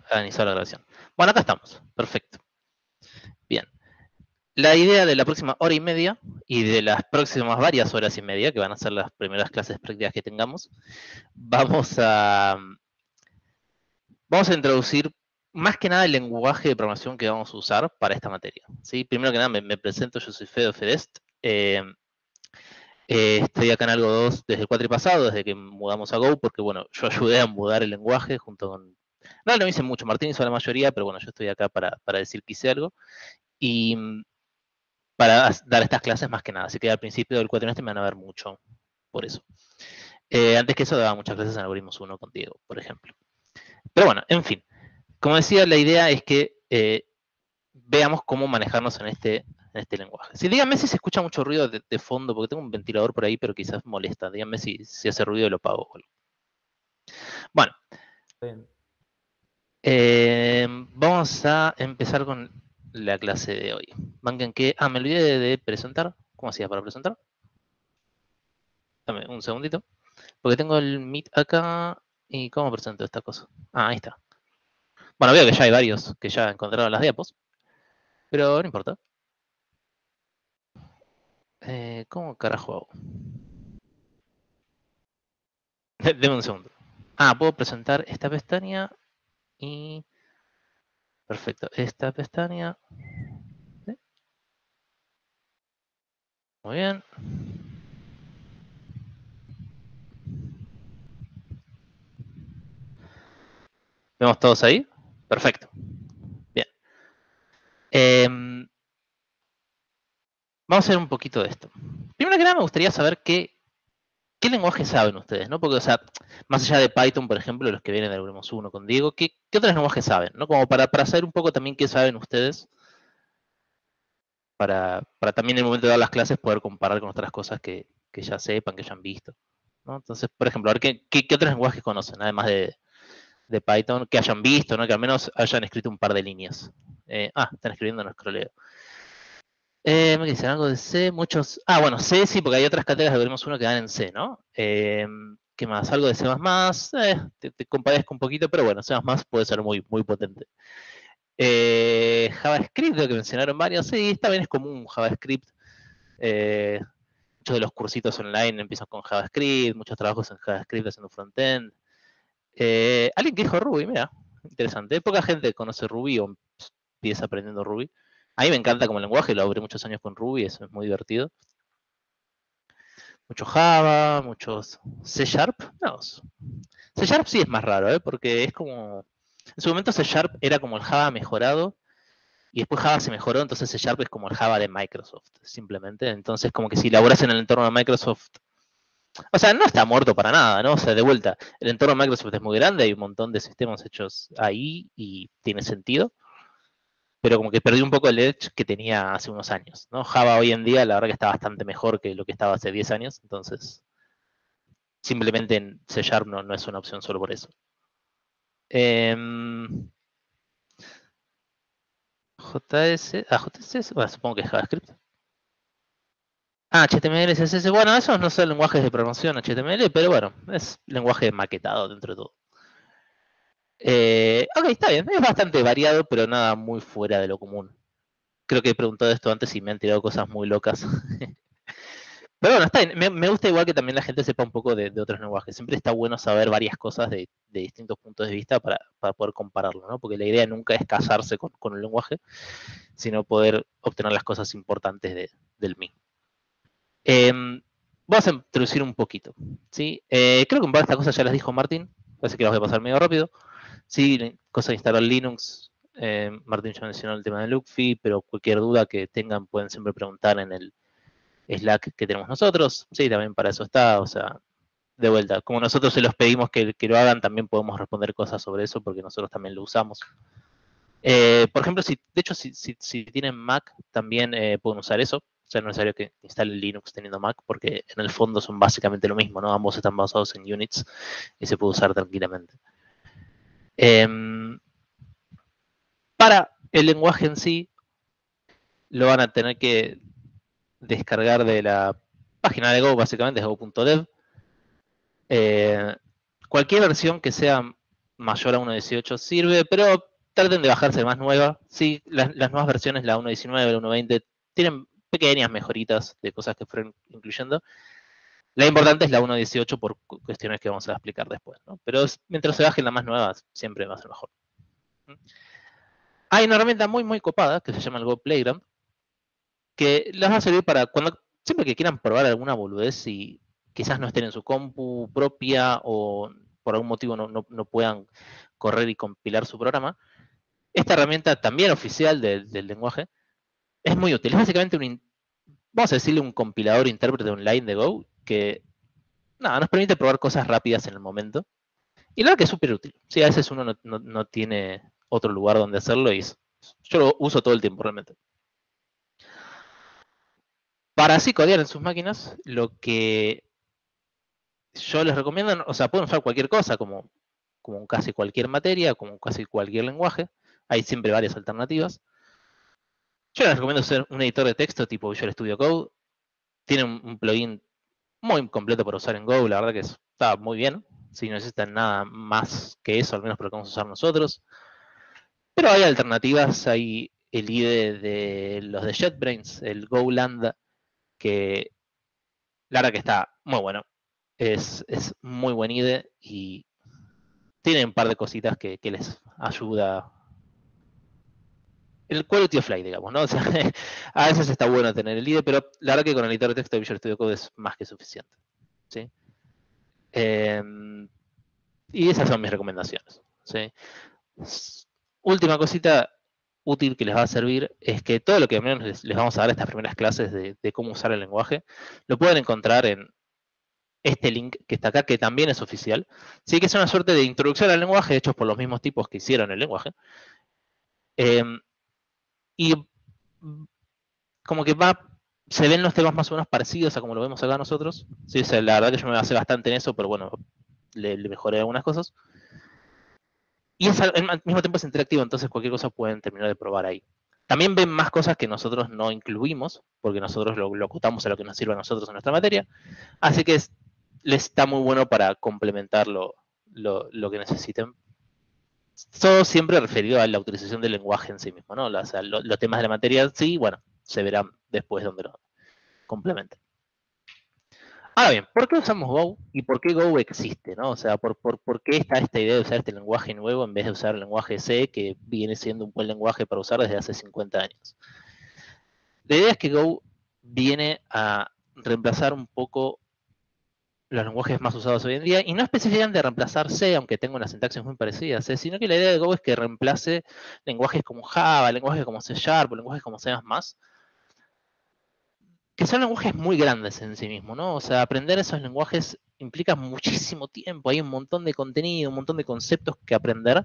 Ha iniciado la grabación. Bueno, acá estamos. Perfecto. Bien. La idea de la próxima hora y media y de las próximas varias horas y media, que van a ser las primeras clases prácticas que tengamos, vamos a introducir más que nada el lenguaje de programación que vamos a usar para esta materia. ¿Sí? Primero que nada, me presento, yo soy Fede Fedest. Estoy acá en Algo 2 desde el cuatri pasado, desde que mudamos a Go, porque bueno, yo ayudé a mudar el lenguaje junto con... No hice mucho, Martín hizo la mayoría, pero bueno, yo estoy acá para decir que hice algo. Y para dar estas clases más que nada. Así que al principio del cuatrimestre me van a ver mucho por eso. Antes que eso daba muchas clases en Algoritmos 1 con Diego, por ejemplo. Pero bueno, en fin. Como decía, la idea es que veamos cómo manejarnos en este lenguaje. Sí, díganme si se escucha mucho ruido de fondo, porque tengo un ventilador por ahí, pero quizás molesta. Díganme si hace ruido y lo apago. Bueno. Vamos a empezar con la clase de hoy. Banquen que... Ah, me olvidé de presentar. ¿Cómo hacía para presentar? Dame un segundito. Porque tengo el Meet acá. ¿Y cómo presento esta cosa? Ah, ahí está. Bueno, veo que ya hay varios que ya encontraron las diapos. Pero no importa. ¿Cómo carajo hago? Deme un segundo. Ah, puedo presentar esta pestaña y... Perfecto. Esta pestaña. ¿Sí? Muy bien. ¿Vemos todos ahí? Perfecto. Bien. Vamos a hacer un poquito de esto. Primero que nada me gustaría saber qué lenguaje saben ustedes, ¿no? Porque, o sea, más allá de Python, por ejemplo, los que vienen de Algoritmos 1 con Diego, ¿qué otros lenguajes saben? ¿No? Como para saber un poco también qué saben ustedes, para también en el momento de dar las clases poder comparar con otras cosas que ya sepan, que ya han visto. ¿No? Entonces, por ejemplo, a ver qué otros lenguajes conocen, además de Python, que hayan visto, ¿no? Que al menos hayan escrito un par de líneas. Están escribiendo, no scrolleo. Me dicen algo de C, muchos... Ah, bueno, C sí, porque hay otras cátedras de Algoritmos 1 que dan en C, ¿no? ¿Qué más? Algo de C++, te compadezco un poquito, pero bueno, C++ puede ser muy, muy potente. JavaScript, creo que mencionaron varios, sí, está bien, es común JavaScript. Muchos de los cursitos online empiezan con JavaScript, muchos trabajos en JavaScript haciendo frontend. Alguien que dijo Ruby, mira, interesante. Poca gente conoce Ruby o empieza aprendiendo Ruby. A mí me encanta como lenguaje, lo abrí muchos años con Ruby, eso es muy divertido. Mucho Java, muchos C Sharp. No, C Sharp sí es más raro, porque es como... En su momento C Sharp era como el Java mejorado, y después Java se mejoró, entonces C Sharp es como el Java de Microsoft, simplemente. Entonces, como que si laburas en el entorno de Microsoft... O sea, no está muerto para nada, ¿no? O sea, de vuelta, el entorno de Microsoft es muy grande, hay un montón de sistemas hechos ahí y tiene sentido, pero como que perdí un poco el edge que tenía hace unos años, ¿no? Java hoy en día, la verdad que está bastante mejor que lo que estaba hace 10 años, entonces simplemente en C Sharp no es una opción solo por eso. JS, bueno, supongo que es JavaScript. HTML, CSS, bueno, esos no son lenguajes de programación HTML, pero bueno, es lenguaje maquetado dentro de todo. Ok, está bien, es bastante variado, pero nada muy fuera de lo común. Creo que he preguntado esto antes y me han tirado cosas muy locas. Pero bueno, está bien. Me gusta igual que también la gente sepa un poco de otros lenguajes. Siempre está bueno saber varias cosas de distintos puntos de vista para poder compararlo, ¿no? Porque la idea nunca es casarse con el lenguaje, sino poder obtener las cosas importantes del mismo. Vamos a introducir un poquito, ¿sí? Creo que un par de estas cosas ya las dijo Martín, parece que las voy a pasar medio rápido. Sí, cosa de instalar Linux. Martín ya mencionó el tema de Luckfi, pero cualquier duda que tengan pueden siempre preguntar en el Slack que tenemos nosotros. Sí, también para eso está, o sea, de vuelta. Como nosotros se los pedimos que lo hagan, también podemos responder cosas sobre eso porque nosotros también lo usamos. Por ejemplo, si tienen Mac, también pueden usar eso. O sea, no es necesario que instalen Linux teniendo Mac, porque en el fondo son básicamente lo mismo, ¿no? Ambos están basados en Unix y se puede usar tranquilamente. Para el lenguaje en sí, lo van a tener que descargar de la página de Go, básicamente, es go.dev. Cualquier versión que sea mayor a 1.18 sirve, pero traten de bajarse más nueva. Sí, las nuevas versiones, la 1.19, la 1.20, tienen pequeñas mejoritas de cosas que fueron incluyendo. La importante es la 1.18 por cuestiones que vamos a explicar después, ¿no? Pero mientras se bajen las más nuevas, siempre va a ser mejor. Hay una herramienta muy, muy copada que se llama el Go Playground, que les va a servir para siempre que quieran probar alguna boludez y quizás no estén en su compu propia o por algún motivo no puedan correr y compilar su programa. Esta herramienta también oficial del lenguaje es muy útil. Es básicamente vamos a decirle un compilador intérprete online de Go que nada, nos permite probar cosas rápidas en el momento. Y la verdad que es súper útil. Sí, a veces uno no tiene otro lugar donde hacerlo y yo lo uso todo el tiempo realmente. Para así codear en sus máquinas, lo que yo les recomiendo, o sea, pueden usar cualquier cosa, como casi cualquier materia, como casi cualquier lenguaje. Hay siempre varias alternativas. Yo les recomiendo hacer un editor de texto tipo Visual Studio Code. Tiene un plugin muy completo para usar en Go, la verdad que está muy bien. Si no necesitan nada más que eso, al menos para lo que vamos a usar nosotros. Pero hay alternativas, hay el IDE de los de JetBrains, el GoLand, que la verdad que está muy bueno. Es muy buen IDE y tiene un par de cositas que les ayuda. El quality of life, digamos, ¿no? O sea, a veces está bueno tener el IDE, pero la verdad que con el editor de texto de Visual Studio Code es más que suficiente. ¿Sí? Y esas son mis recomendaciones. ¿Sí? Última cosita útil que les va a servir es que todo lo que les vamos a dar estas primeras clases de cómo usar el lenguaje, lo pueden encontrar en este link que está acá, que también es oficial. Sí, que es una suerte de introducción al lenguaje, hechos por los mismos tipos que hicieron el lenguaje. Y como que se ven los temas más o menos parecidos a como lo vemos acá nosotros. Sí, o sea, la verdad que yo me basé bastante en eso, pero bueno, le mejoré algunas cosas. Y al mismo tiempo es interactivo, entonces cualquier cosa pueden terminar de probar ahí. También ven más cosas que nosotros no incluimos, porque nosotros lo acotamos a lo que nos sirve a nosotros en nuestra materia. Así que les está muy bueno para complementar lo que necesiten. Todo siempre referido a la utilización del lenguaje en sí mismo, ¿no? O sea, los temas de la materia, sí, bueno, se verán después donde lo complementen. Ahora bien, ¿por qué usamos Go y por qué Go existe? ¿No? O sea, ¿por qué está esta idea de usar este lenguaje nuevo en vez de usar el lenguaje C, que viene siendo un buen lenguaje para usar desde hace 50 años? La idea es que Go viene a reemplazar un poco los lenguajes más usados hoy en día, y no específicamente reemplazar C, aunque tenga una sintaxis muy parecida a C, sino que la idea de Go es que reemplace lenguajes como Java, lenguajes como C Sharp, lenguajes como C++, que son lenguajes muy grandes en sí mismos, ¿no? O sea, aprender esos lenguajes implica muchísimo tiempo, hay un montón de contenido, un montón de conceptos que aprender.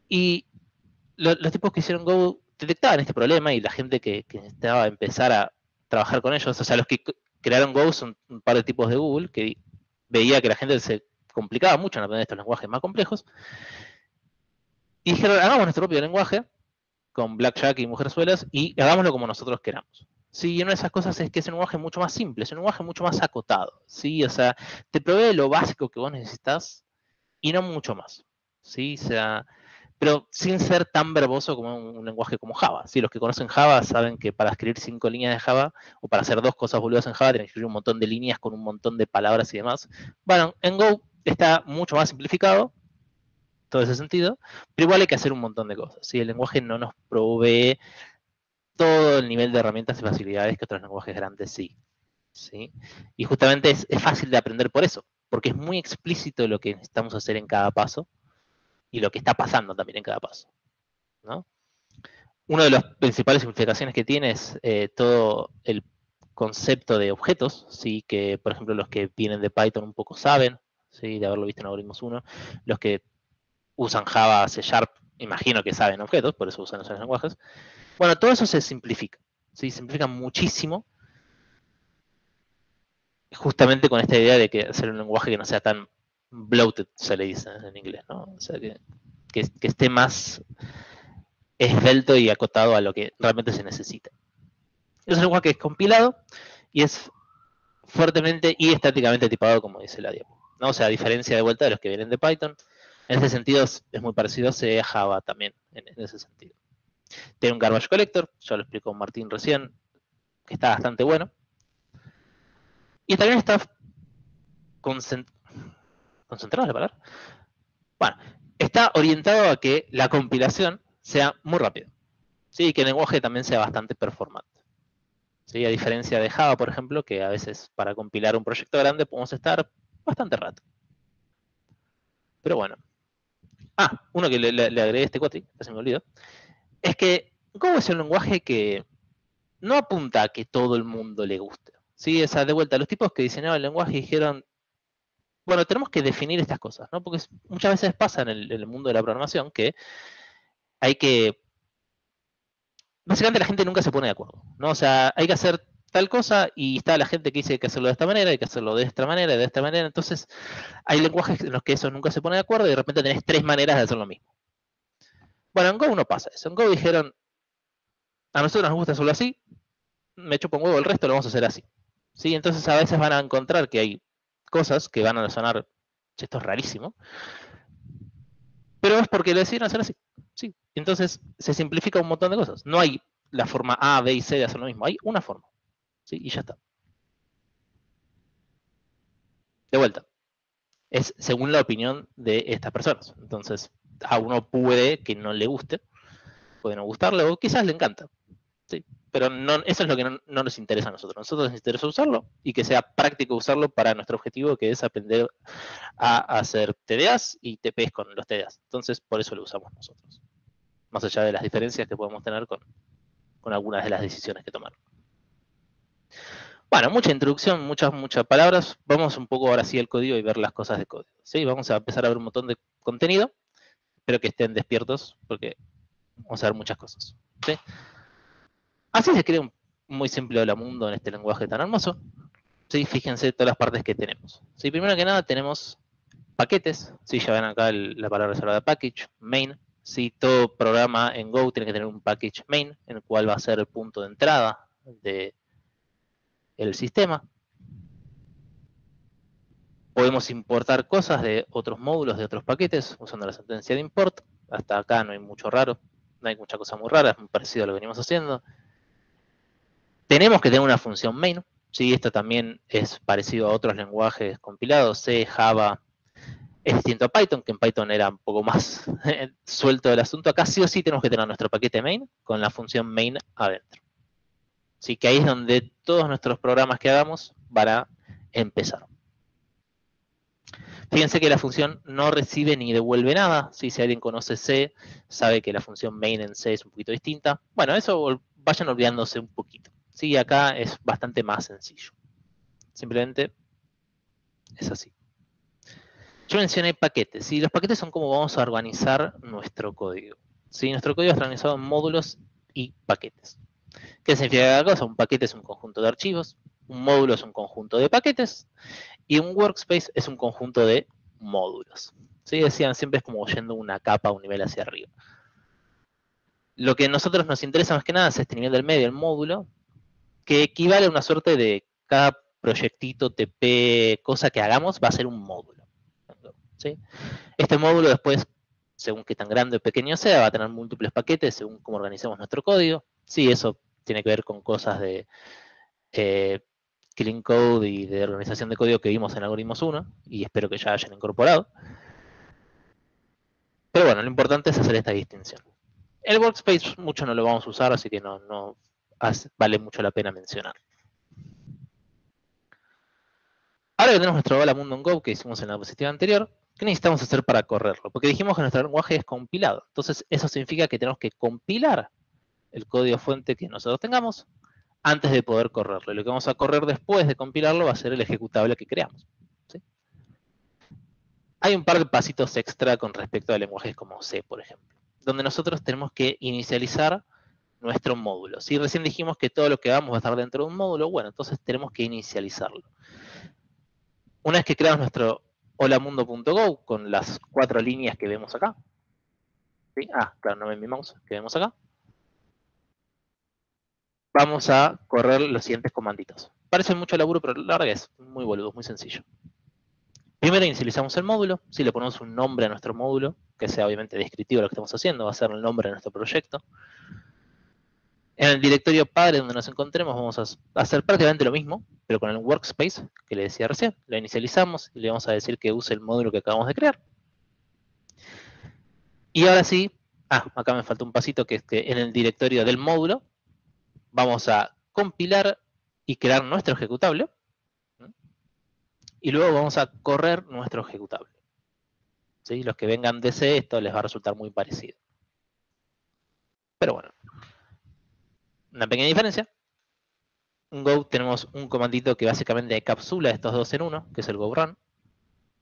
Y los tipos que hicieron Go detectaban este problema y la gente que necesitaba empezar a trabajar con ellos, o sea, los que crearon Go son un par de tipos de Google que veía que la gente se complicaba mucho en aprender estos lenguajes más complejos. Y dijeron, hagamos nuestro propio lenguaje con Blackjack y Mujerzuelas y hagámoslo como nosotros queramos. Sí, y una de esas cosas es que es un lenguaje mucho más simple, es un lenguaje mucho más acotado, ¿sí? O sea, te provee lo básico que vos necesitas y no mucho más, ¿sí? O sea, pero sin ser tan verboso como un lenguaje como Java. ¿Sí? Los que conocen Java saben que para escribir 5 líneas de Java o para hacer 2 cosas boludas en Java tienen que escribir un montón de líneas con un montón de palabras y demás. Bueno, en Go está mucho más simplificado, todo ese sentido, pero igual hay que hacer un montón de cosas. ¿Sí? El lenguaje no nos provee todo el nivel de herramientas y facilidades que otros lenguajes grandes sí. ¿Sí? Y justamente es fácil de aprender por eso, porque es muy explícito lo que necesitamos hacer en cada paso y lo que está pasando también en cada paso, ¿no? Una de las principales implicaciones que tiene es todo el concepto de objetos, ¿sí? Que por ejemplo los que vienen de Python un poco saben, ¿sí? De haberlo visto en Algoritmos 1, los que usan Java, C Sharp, imagino que saben objetos, por eso usan esos lenguajes. Bueno, todo eso se simplifica, ¿sí? Se simplifica muchísimo, justamente con esta idea de que hacer un lenguaje que no sea tan bloated, se le dice en inglés, ¿no? O sea, que esté más esbelto y acotado a lo que realmente se necesita. Es un lenguaje que es compilado y es fuertemente y estáticamente tipado, como dice la diapo, ¿no? O sea, a diferencia de vuelta de los que vienen de Python, En ese sentido es muy parecido a C, Java también, en ese sentido. Tiene un garbage collector, ya lo explicó Martín recién, que está bastante bueno. Y también está concentrado, la palabra. Bueno, está orientado a que la compilación sea muy rápida. ¿Sí? Y que el lenguaje también sea bastante performante. ¿Sí? A diferencia de Java, por ejemplo, que a veces para compilar un proyecto grande podemos estar bastante rato. Pero bueno. Uno que le agregué a este cuatri, que se me olvidó, es que Go es un lenguaje que no apunta a que todo el mundo le guste. ¿Sí? O sea, de vuelta, los tipos que diseñaron el lenguaje dijeron, bueno, tenemos que definir estas cosas, ¿no? Porque muchas veces pasa en el mundo de la programación que hay que... Básicamente la gente nunca se pone de acuerdo, ¿no? O sea, hay que hacer tal cosa y está la gente que dice que hay que hacerlo de esta manera, hay que hacerlo de esta manera, de esta manera. Entonces, hay lenguajes en los que eso nunca se pone de acuerdo y de repente tenés 3 maneras de hacer lo mismo. Bueno, en Go no pasa eso. En Go dijeron, a nosotros nos gusta hacerlo así, me chupo un huevo, el resto lo vamos a hacer así. ¿Sí? Entonces a veces van a encontrar que hay cosas que van a sonar, esto es rarísimo, pero es porque lo decidieron hacer así. ¿Sí? Entonces se simplifica un montón de cosas. No hay la forma A, B y C de hacer lo mismo, hay una forma. ¿Sí? Y ya está. De vuelta, es según la opinión de estas personas. Entonces, a uno puede que no le guste, puede no gustarle, o quizás le encanta. ¿Sí? Pero no, eso es lo que no nos interesa a nosotros. A nosotros nos interesa usarlo y que sea práctico usarlo para nuestro objetivo, que es aprender a hacer TDAs y TPs con los TDAs. Entonces, por eso lo usamos nosotros. Más allá de las diferencias que podemos tener con algunas de las decisiones que tomaron. Bueno, mucha introducción, muchas palabras. Vamos un poco ahora sí al código y ver las cosas de código. ¿Sí? Vamos a empezar a ver un montón de contenido. Espero que estén despiertos porque vamos a ver muchas cosas. ¿Sí? Así se crea un muy simple hola mundo en este lenguaje tan hermoso. ¿Sí? Fíjense todas las partes que tenemos. ¿Sí? Primero que nada tenemos paquetes. ¿Sí? Ya ven acá la palabra reservada package, main. ¿Sí? Todo programa en Go tiene que tener un package main, en el cual va a ser el punto de entrada del sistema. Podemos importar cosas de otros módulos, de otros paquetes, usando la sentencia de import. Hasta acá no hay mucho raro, no hay mucha cosa muy rara, es muy parecido a lo que venimos haciendo. Tenemos que tener una función main. ¿Sí? Esto también es parecido a otros lenguajes compilados, C, Java. Es distinto a Python, que en Python era un poco más suelto el asunto. Acá sí o sí tenemos que tener nuestro paquete main con la función main adentro. Así que ahí es donde todos nuestros programas que hagamos van a empezar. Fíjense que la función no recibe ni devuelve nada. Si alguien conoce C, sabe que la función main en C es un poquito distinta. Bueno, eso vayan olvidándose un poquito. Sí, acá es bastante más sencillo. Simplemente es así. Yo mencioné paquetes. ¿Sí? Los paquetes son como vamos a organizar nuestro código. ¿Sí? Nuestro código está organizado en módulos y paquetes. ¿Qué significa cada cosa? Un paquete es un conjunto de archivos, un módulo es un conjunto de paquetes y un workspace es un conjunto de módulos. ¿Sí? Decían, siempre es como yendo una capa, un nivel hacia arriba. Lo que a nosotros nos interesa más que nada es este nivel del medio, el módulo, que equivale a una suerte de cada proyectito, TP, cosa que hagamos, va a ser un módulo. ¿Sí? Este módulo después, según qué tan grande o pequeño sea, va a tener múltiples paquetes según cómo organicemos nuestro código. Sí, eso tiene que ver con cosas de clean code y de organización de código que vimos en Algoritmos 1, y espero que ya hayan incorporado. Pero bueno, lo importante es hacer esta distinción. El workspace mucho no lo vamos a usar, así que no vale mucho la pena mencionar. Ahora que tenemos nuestro Hola Mundo en Go que hicimos en la diapositiva anterior, ¿qué necesitamos hacer para correrlo? Porque dijimos que nuestro lenguaje es compilado. Entonces, eso significa que tenemos que compilar el código fuente que nosotros tengamos antes de poder correrlo. Y lo que vamos a correr después de compilarlo va a ser el ejecutable que creamos. ¿Sí? Hay un par de pasitos extra con respecto a lenguajes como C, por ejemplo, donde nosotros tenemos que inicializar nuestro módulo. Si recién dijimos que todo lo que hagamos va a estar dentro de un módulo, bueno, entonces tenemos que inicializarlo. Una vez que creamos nuestro holamundo.go con las 4 líneas que vemos acá, ¿sí? Claro, no ven mi mouse, que vemos acá, vamos a correr los siguientes comanditos. Parece mucho laburo, pero la verdad es muy boludo, muy sencillo. Primero inicializamos el módulo, si le ponemos un nombre a nuestro módulo, que sea obviamente descriptivo de lo que estamos haciendo, va a ser el nombre de nuestro proyecto. En el directorio padre donde nos encontremos vamos a hacer prácticamente lo mismo, pero con el workspace que le decía recién. Lo inicializamos y le vamos a decir que use el módulo que acabamos de crear. Y ahora sí, acá me falta un pasito, que es que en el directorio del módulo vamos a compilar y crear nuestro ejecutable. Y luego vamos a correr nuestro ejecutable. ¿Sí? Los que vengan de C, esto les va a resultar muy parecido. Pero bueno, una pequeña diferencia. En Go tenemos un comandito que básicamente encapsula estos dos en uno, que es el go-run,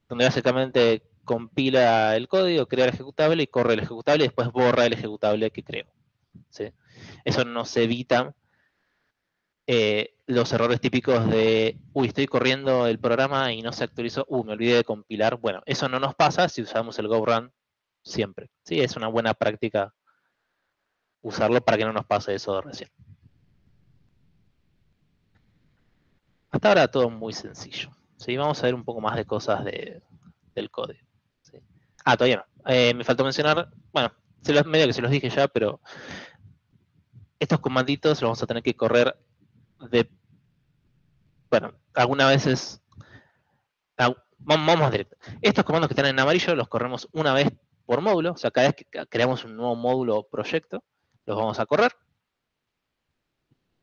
donde básicamente compila el código, crea el ejecutable y corre el ejecutable y después borra el ejecutable que creó. ¿Sí? Eso nos evita los errores típicos de, estoy corriendo el programa y no se actualizó, me olvidé de compilar. Bueno, eso no nos pasa si usamos el go-run siempre. ¿Sí? Es una buena práctica usarlo para que no nos pase eso de recién. Hasta ahora todo muy sencillo. ¿Sí? Vamos a ver un poco más de cosas del código. ¿Sí? Todavía no. Me faltó mencionar, bueno, medio que se los dije ya, pero estos comanditos los vamos a tener que correr algunas veces. Vamos directo. Estos comandos que están en amarillo los corremos una vez por módulo, o sea, cada vez que creamos un nuevo módulo o proyecto, los vamos a correr.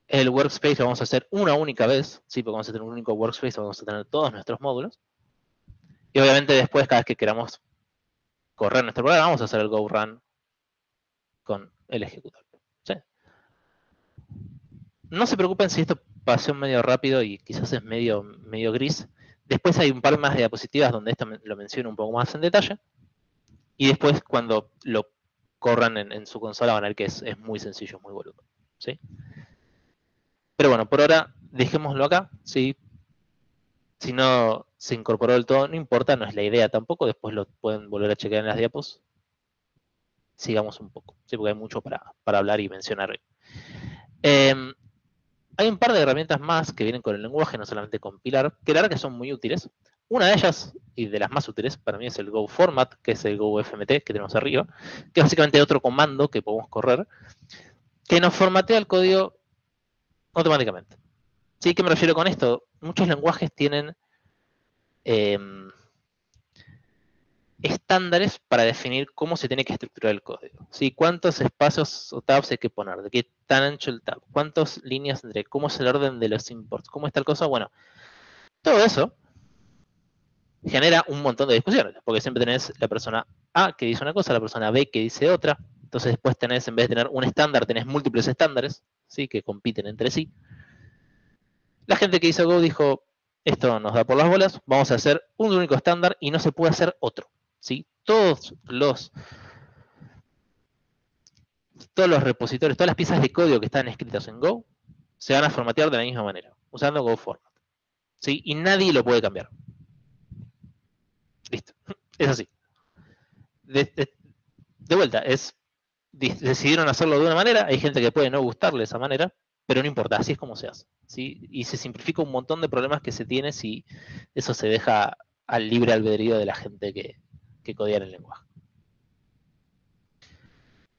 El workspace lo vamos a hacer una única vez, ¿sí? Porque vamos a tener un único workspace, vamos a tener todos nuestros módulos. Y obviamente después, cada vez que queramos correr nuestro programa, vamos a hacer el go run con el ejecutable. ¿Sí? No se preocupen si esto pasó medio rápido y quizás es medio gris. Después hay un par más de diapositivas donde esto lo menciono un poco más en detalle. Y después cuando lo corran en su consola van a ver que es muy sencillo, muy boludo. ¿Sí? Pero bueno, por ahora dejémoslo acá. ¿Sí? Si no se incorporó del todo, no importa, no es la idea tampoco. Después lo pueden volver a chequear en las diapos. Sigamos un poco, ¿sí? Porque hay mucho para hablar y mencionar hoy. Hay un par de herramientas más que vienen con el lenguaje, no solamente compilar, que la verdad que son muy útiles. Una de ellas, y de las más útiles, para mí es el GoFormat, que es el GoFMT que tenemos arriba, que es básicamente otro comando que podemos correr, que nos formatea el código automáticamente. ¿Sí? ¿Qué me refiero con esto? Muchos lenguajes tienen estándares para definir cómo se tiene que estructurar el código. ¿Sí? ¿Cuántos espacios o tabs hay que poner? ¿De qué tan ancho el tab? ¿Cuántas líneas entre? ¿Cómo es el orden de los imports? ¿Cómo está el cosa? Bueno, todo eso genera un montón de discusiones, porque siempre tenés la persona A que dice una cosa, la persona B que dice otra, entonces después tenés, en vez de tener un estándar, tenés múltiples estándares, ¿sí? Que compiten entre sí. La gente que hizo Go dijo, esto nos da por las bolas, vamos a hacer un único estándar y no se puede hacer otro, ¿sí? Todos los repositorios, todas las piezas de código que están escritas en Go, se van a formatear de la misma manera, usando GoFormat, ¿sí? Y nadie lo puede cambiar. Listo, es así. De vuelta, decidieron hacerlo de una manera, hay gente que puede no gustarle esa manera, pero no importa, así es como se hace. ¿Sí? Y se simplifica un montón de problemas que se tiene si eso se deja al libre albedrío de la gente que codea en el lenguaje.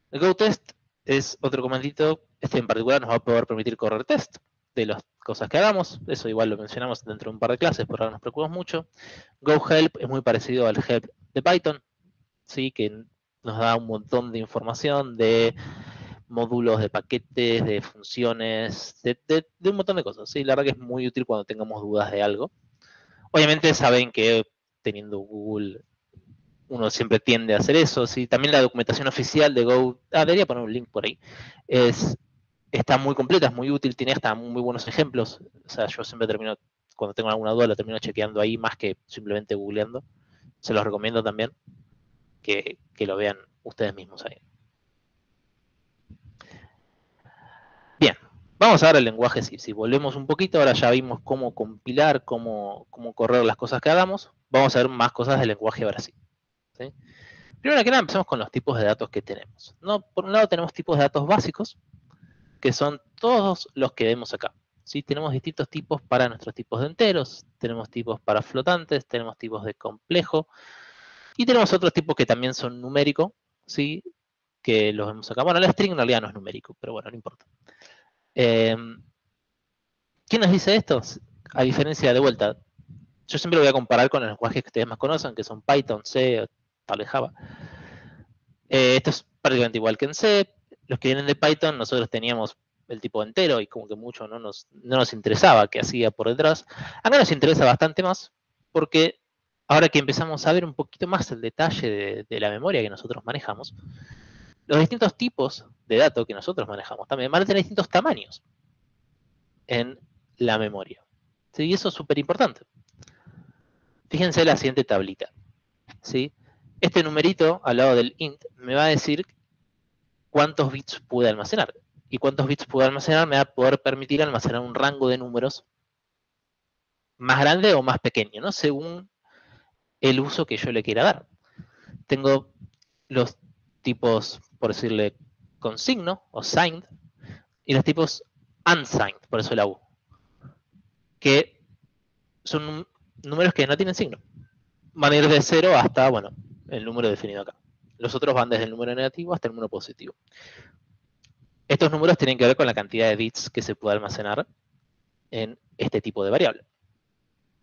El GoTest es otro comandito, este en particular nos va a poder permitir correr test de las cosas que hagamos, eso igual lo mencionamos dentro de un par de clases, por ahora nos preocupamos mucho. GoHelp es muy parecido al help de Python, ¿sí? Que nos da un montón de información de módulos, de paquetes, de funciones, de un montón de cosas. ¿Sí? La verdad que es muy útil cuando tengamos dudas de algo. Obviamente saben que teniendo Google uno siempre tiende a hacer eso. ¿Sí? También la documentación oficial de Go, debería poner un link por ahí, está muy completa, es muy útil, tiene hasta muy buenos ejemplos. O sea, yo siempre termino, cuando tengo alguna duda, lo termino chequeando ahí más que simplemente googleando. Se los recomiendo también que lo vean ustedes mismos ahí. Bien, vamos a ver el lenguaje. Si volvemos un poquito, ahora ya vimos cómo compilar, cómo correr las cosas que hagamos. Vamos a ver más cosas del lenguaje ahora sí. ¿Sí? Primero que nada, empezamos con los tipos de datos que tenemos. ¿No? Por un lado tenemos tipos de datos básicos, que son todos los que vemos acá. ¿sí? Tenemos distintos tipos para nuestros tipos de enteros, tenemos tipos para flotantes, tenemos tipos de complejo, y tenemos otros tipos que también son numéricos, ¿sí? Que los vemos acá. Bueno, la string en realidad no es numérico, pero bueno, no importa. ¿Quién nos dice esto? A diferencia de vuelta, yo siempre lo voy a comparar con los lenguajes que ustedes más conocen, que son Python, C, tal vez Java. Esto es prácticamente igual que en C. Los que vienen de Python, nosotros teníamos el tipo entero y como que mucho no nos interesaba qué hacía por detrás. Acá nos interesa bastante más porque ahora que empezamos a ver un poquito más el detalle de la memoria que nosotros manejamos, los distintos tipos de datos que nosotros manejamos también van a tener distintos tamaños en la memoria. ¿Sí? Y eso es súper importante. Fíjense la siguiente tablita. ¿Sí? Este numerito al lado del int me va a decir cuántos bits pude almacenar. Y cuántos bits pude almacenar me va a poder permitir almacenar un rango de números más grande o más pequeño, ¿no? Según el uso que yo le quiera dar. Tengo los tipos, por decirle, con signo o signed, y los tipos unsigned, por eso la U, que son números que no tienen signo. Van a ir de 0 hasta, bueno, el número definido acá. Los otros van desde el número negativo hasta el número positivo. Estos números tienen que ver con la cantidad de bits que se puede almacenar en este tipo de variable.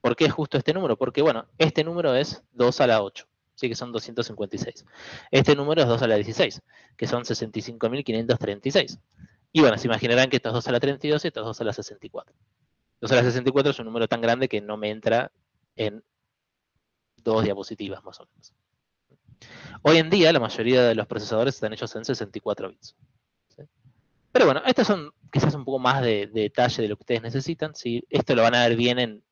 ¿Por qué es justo este número? Porque, bueno, este número es 2 a la 8, ¿sí? Que son 256. Este número es 2 a la 16, que son 65.536. Y bueno, se imaginarán que estos 2 a la 32 y estos 2 a la 64. 2 a la 64 es un número tan grande que no me entra en 2 diapositivas más o menos. Hoy en día la mayoría de los procesadores están hechos en 64 bits. ¿Sí? Pero bueno, estos son quizás un poco más de detalle de lo que ustedes necesitan. ¿Sí? Esto lo van a ver bien en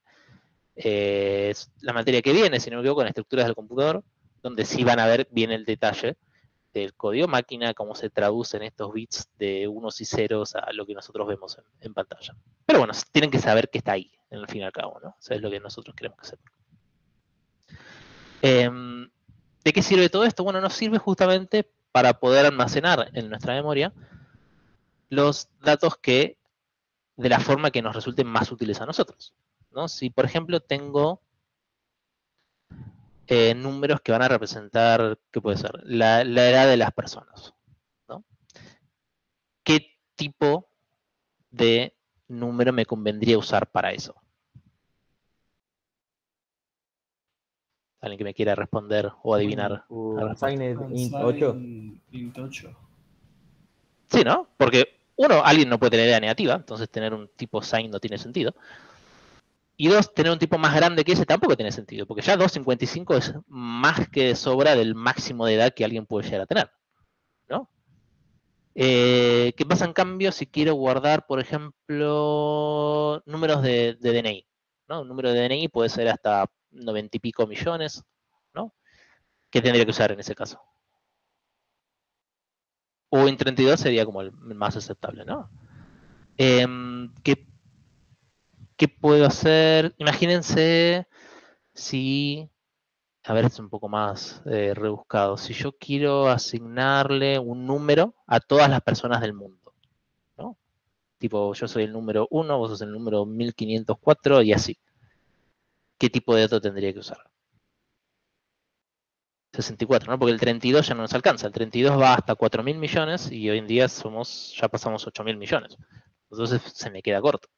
la materia que viene, si no me equivoco, en estructuras del computador, donde sí van a ver bien el detalle del código máquina, cómo se traducen estos bits de unos y ceros a lo que nosotros vemos en pantalla. Pero bueno, tienen que saber que está ahí, en el fin y al cabo, ¿no? Eso es lo que nosotros queremos que sepan. ¿De qué sirve todo esto? Bueno, nos sirve justamente para poder almacenar en nuestra memoria los datos que, de la forma que nos resulten más útiles a nosotros, ¿no? Si, por ejemplo, tengo números que van a representar, ¿qué puede ser? La edad de las personas, ¿no? ¿Qué tipo de número me convendría usar para eso? ¿Alguien que me quiera responder o adivinar? Unsigned int 8. Int 8. Sí, ¿no? Porque uno, alguien no puede tener edad negativa, entonces tener un tipo sign no tiene sentido. Y dos, tener un tipo más grande que ese tampoco tiene sentido, porque ya 255 es más que de sobra del máximo de edad que alguien puede llegar a tener, ¿no? ¿Qué pasa en cambio si quiero guardar, por ejemplo, números de DNI? ¿No? Un número de DNI puede ser hasta 90 y pico millones, ¿no? ¿Qué tendría que usar en ese caso? O Win32 sería como el más aceptable, ¿no? ¿Qué puedo hacer? Imagínense si, a ver, es un poco más rebuscado. Si yo quiero asignarle un número a todas las personas del mundo, ¿no? Tipo, yo soy el número 1, vos sos el número 1504 y así. ¿Qué tipo de dato tendría que usar? 64, ¿no? Porque el 32 ya no nos alcanza. El 32 va hasta 4.000 millones y hoy en día ya pasamos 8.000 millones. Entonces se me queda corto.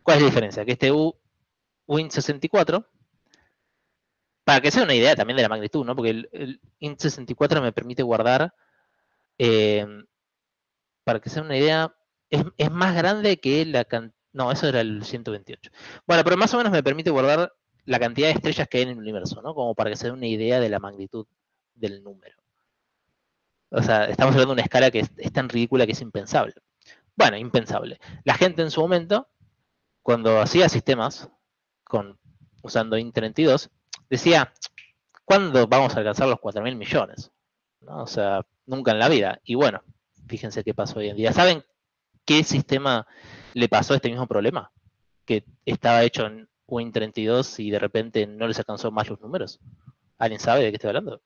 ¿Cuál es la diferencia? Que este Win64, para que sea una idea también de la magnitud, ¿no? Porque el Int64 me permite guardar, para que sea una idea, es más grande que la cantidad. No, eso era el 128. Bueno, pero más o menos me permite guardar la cantidad de estrellas que hay en el universo, ¿no? Como para que se dé una idea de la magnitud del número. O sea, estamos hablando de una escala que es tan ridícula que es impensable. Bueno, impensable. La gente en su momento, cuando hacía sistemas usando Int32, decía, ¿cuándo vamos a alcanzar los 4.000 millones? ¿No? O sea, nunca en la vida. Y bueno, fíjense qué pasó hoy en día. ¿Saben qué sistema le pasó este mismo problema? Que estaba hecho en Win32 y de repente no les alcanzó más los números. ¿Alguien sabe de qué estoy hablando?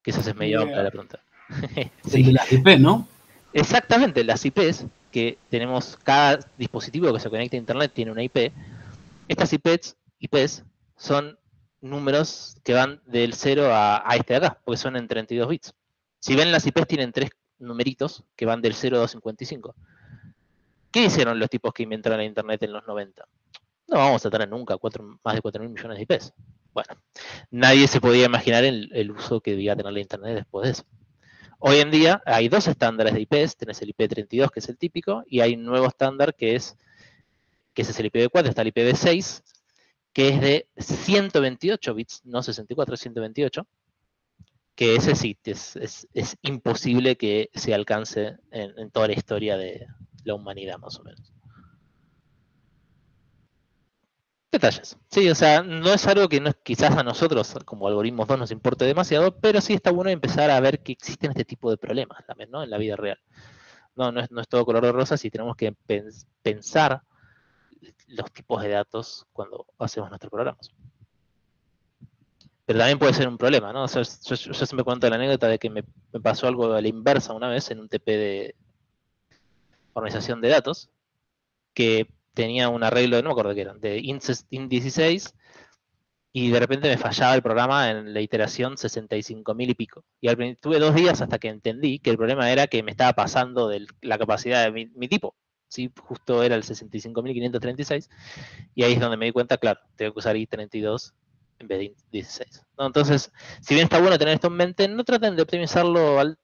Que esa es medio amplia la pregunta. Sí. El de las IP, ¿no? Exactamente, las IPs, que tenemos, cada dispositivo que se conecta a Internet tiene una IP. Estas IPs son números que van del 0 a este de acá, porque son en 32 bits. Si ven, las IPs tienen 3 numeritos que van del 0 a 255. ¿Qué hicieron los tipos que inventaron la Internet en los 90? No vamos a tener nunca más de 4.000 millones de IPs. Bueno, nadie se podía imaginar el uso que debía tener la Internet después de eso. Hoy en día hay dos estándares de IPs, tenés el IP32, que es el típico, y hay un nuevo estándar que ese es el IPv4, está el IPv6, que es de 128 bits, no 64, 128, que ese sí, es imposible que se alcance en toda la historia de la humanidad, más o menos. Detalles. Sí, o sea, no es algo que quizás a nosotros, como algoritmos 2, nos importe demasiado, pero sí está bueno empezar a ver que existen este tipo de problemas también, ¿no? En la vida real. No es todo color de rosas y tenemos que pensar los tipos de datos cuando hacemos nuestros programas. Pero también puede ser un problema, ¿no? O sea, yo siempre cuento la anécdota de que me pasó algo a la inversa una vez en un TP de organización de datos, que tenía un arreglo, no me acuerdo qué eran, de int16, y de repente me fallaba el programa en la iteración 65.000 y pico. Y tuve 2 días hasta que entendí que el problema era que me estaba pasando de la capacidad de mi tipo. ¿Sí? Justo era el 65.536, y ahí es donde me di cuenta, claro, tengo que usar i32 en vez de i16. ¿No? Entonces, si bien está bueno tener esto en mente, no traten de optimizarlo al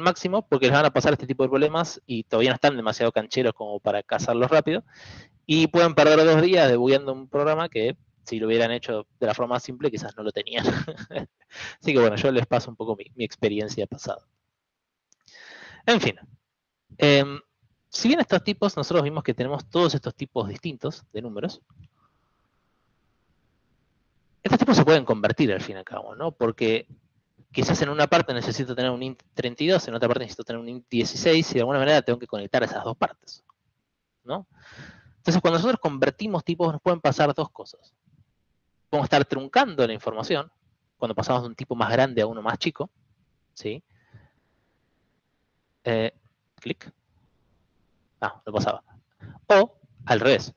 máximo, porque les van a pasar este tipo de problemas y todavía no están demasiado cancheros como para cazarlos rápido, y pueden perder 2 días debugueando un programa que, si lo hubieran hecho de la forma simple, quizás no lo tenían. Así que bueno, yo les paso un poco mi experiencia pasada. En fin, si bien estos tipos, nosotros vimos que tenemos todos estos tipos distintos de números, estos tipos se pueden convertir al fin y al cabo, ¿no? Porque quizás en una parte necesito tener un int32, en otra parte necesito tener un int16, y de alguna manera tengo que conectar esas dos partes, ¿no? Entonces, cuando nosotros convertimos tipos, nos pueden pasar dos cosas. Podemos estar truncando la información, cuando pasamos de un tipo más grande a uno más chico, ¿sí? Clic. No pasaba. O, al revés,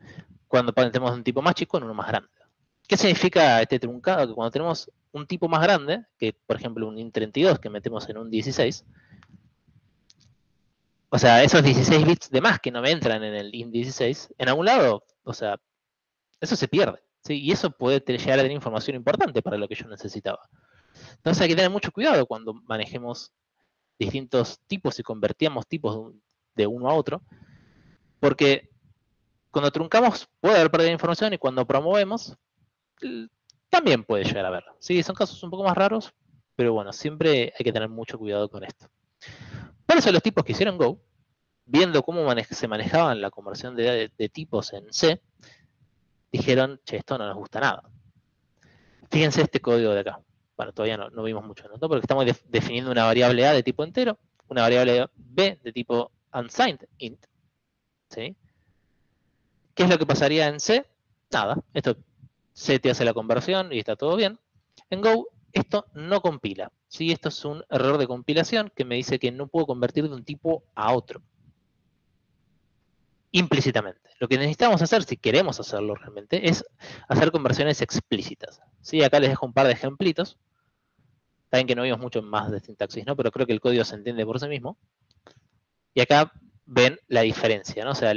cuando tenemos de un tipo más chico en uno más grande. ¿Qué significa este truncado? Que cuando tenemos un tipo más grande, que por ejemplo un int32 que metemos en un 16, o sea, esos 16 bits de más que no me entran en el int16, en algún lado, o sea, eso se pierde, ¿sí? Y eso puede llegar a tener información importante para lo que yo necesitaba. Entonces hay que tener mucho cuidado cuando manejemos distintos tipos y convertíamos tipos de uno a otro, porque cuando truncamos puede haber pérdida de información, y cuando promovemos también puede llegar a haber. Sí, son casos un poco más raros, pero bueno, siempre hay que tener mucho cuidado con esto. Por eso los tipos que hicieron Go, viendo cómo se manejaban la conversión de tipos en C, dijeron, che, esto no nos gusta nada. Fíjense este código de acá. Bueno, todavía no vimos mucho, ¿no? Porque estamos definiendo una variable A de tipo entero, una variable B de tipo unsigned int, ¿sí? ¿Qué es lo que pasaría en C? Nada, esto C te hace la conversión y está todo bien. En Go esto no compila, ¿sí? Esto es un error de compilación que me dice que no puedo convertir de un tipo a otro. Implícitamente. Lo que necesitamos hacer, si queremos hacerlo realmente, es hacer conversiones explícitas. ¿Sí? Acá les dejo un par de ejemplitos. Saben que no vimos mucho más de sintaxis, ¿no? Pero creo que el código se entiende por sí mismo. Y acá ven la diferencia, ¿no? O sea,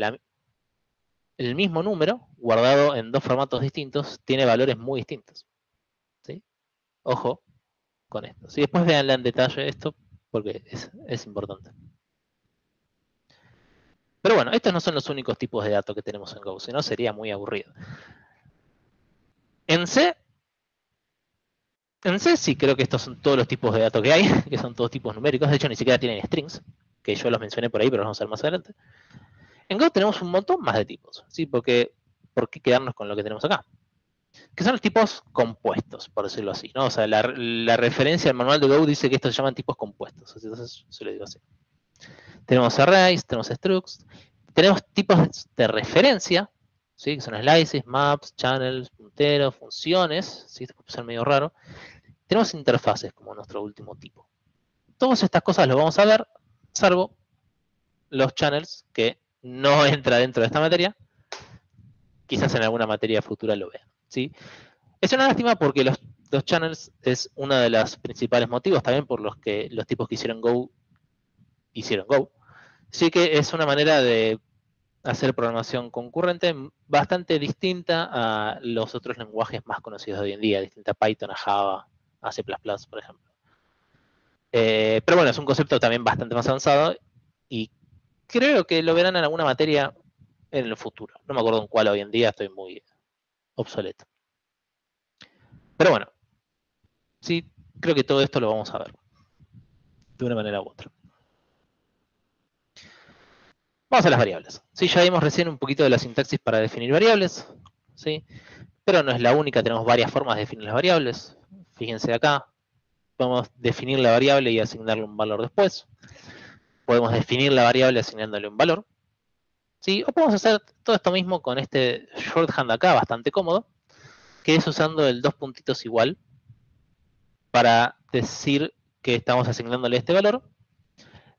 el mismo número, guardado en dos formatos distintos, tiene valores muy distintos. ¿Sí? Ojo con esto. Si después veanla en detalle esto, porque es importante. Pero bueno, estos no son los únicos tipos de datos que tenemos en Go, si no sería muy aburrido. En C sí creo que estos son todos los tipos de datos que hay, que son todos tipos numéricos. De hecho, ni siquiera tienen strings, que yo los mencioné por ahí, pero los vamos a ver más adelante. En Go tenemos un montón más de tipos, ¿sí? Porque, ¿por qué quedarnos con lo que tenemos acá? Que son los tipos compuestos, por decirlo así, ¿no? O sea, la referencia al manual de Go dice que estos se llaman tipos compuestos, entonces yo lo digo así. Tenemos arrays, tenemos structs, tenemos tipos de referencia, ¿sí? Que son slices, maps, channels, punteros, funciones, ¿sí? Esto puede ser medio raro. Tenemos interfaces como nuestro último tipo. Todas estas cosas lo vamos a ver, salvo los channels, que no entra dentro de esta materia. Quizás en alguna materia futura lo vean, ¿sí? Es una lástima porque los channels es uno de los principales motivos también por los que los tipos que hicieron Go. Sí que es una manera de hacer programación concurrente bastante distinta a los otros lenguajes más conocidos de hoy en día, distinta a Python, a Java, a C++, por ejemplo. Pero bueno, es un concepto también bastante más avanzado y creo que lo verán en alguna materia en el futuro. No me acuerdo en cuál hoy en día, estoy muy obsoleto. Pero bueno, sí, creo que todo esto lo vamos a ver de una manera u otra. Vamos a las variables. Sí, ya vimos recién un poquito de la sintaxis para definir variables, ¿sí? Pero no es la única, tenemos varias formas de definir las variables. Fíjense acá, podemos definir la variable y asignarle un valor después. Podemos definir la variable asignándole un valor, ¿sí? O podemos hacer todo esto mismo con este shorthand acá, bastante cómodo, que es usando el dos puntitos igual para decir que estamos asignándole este valor.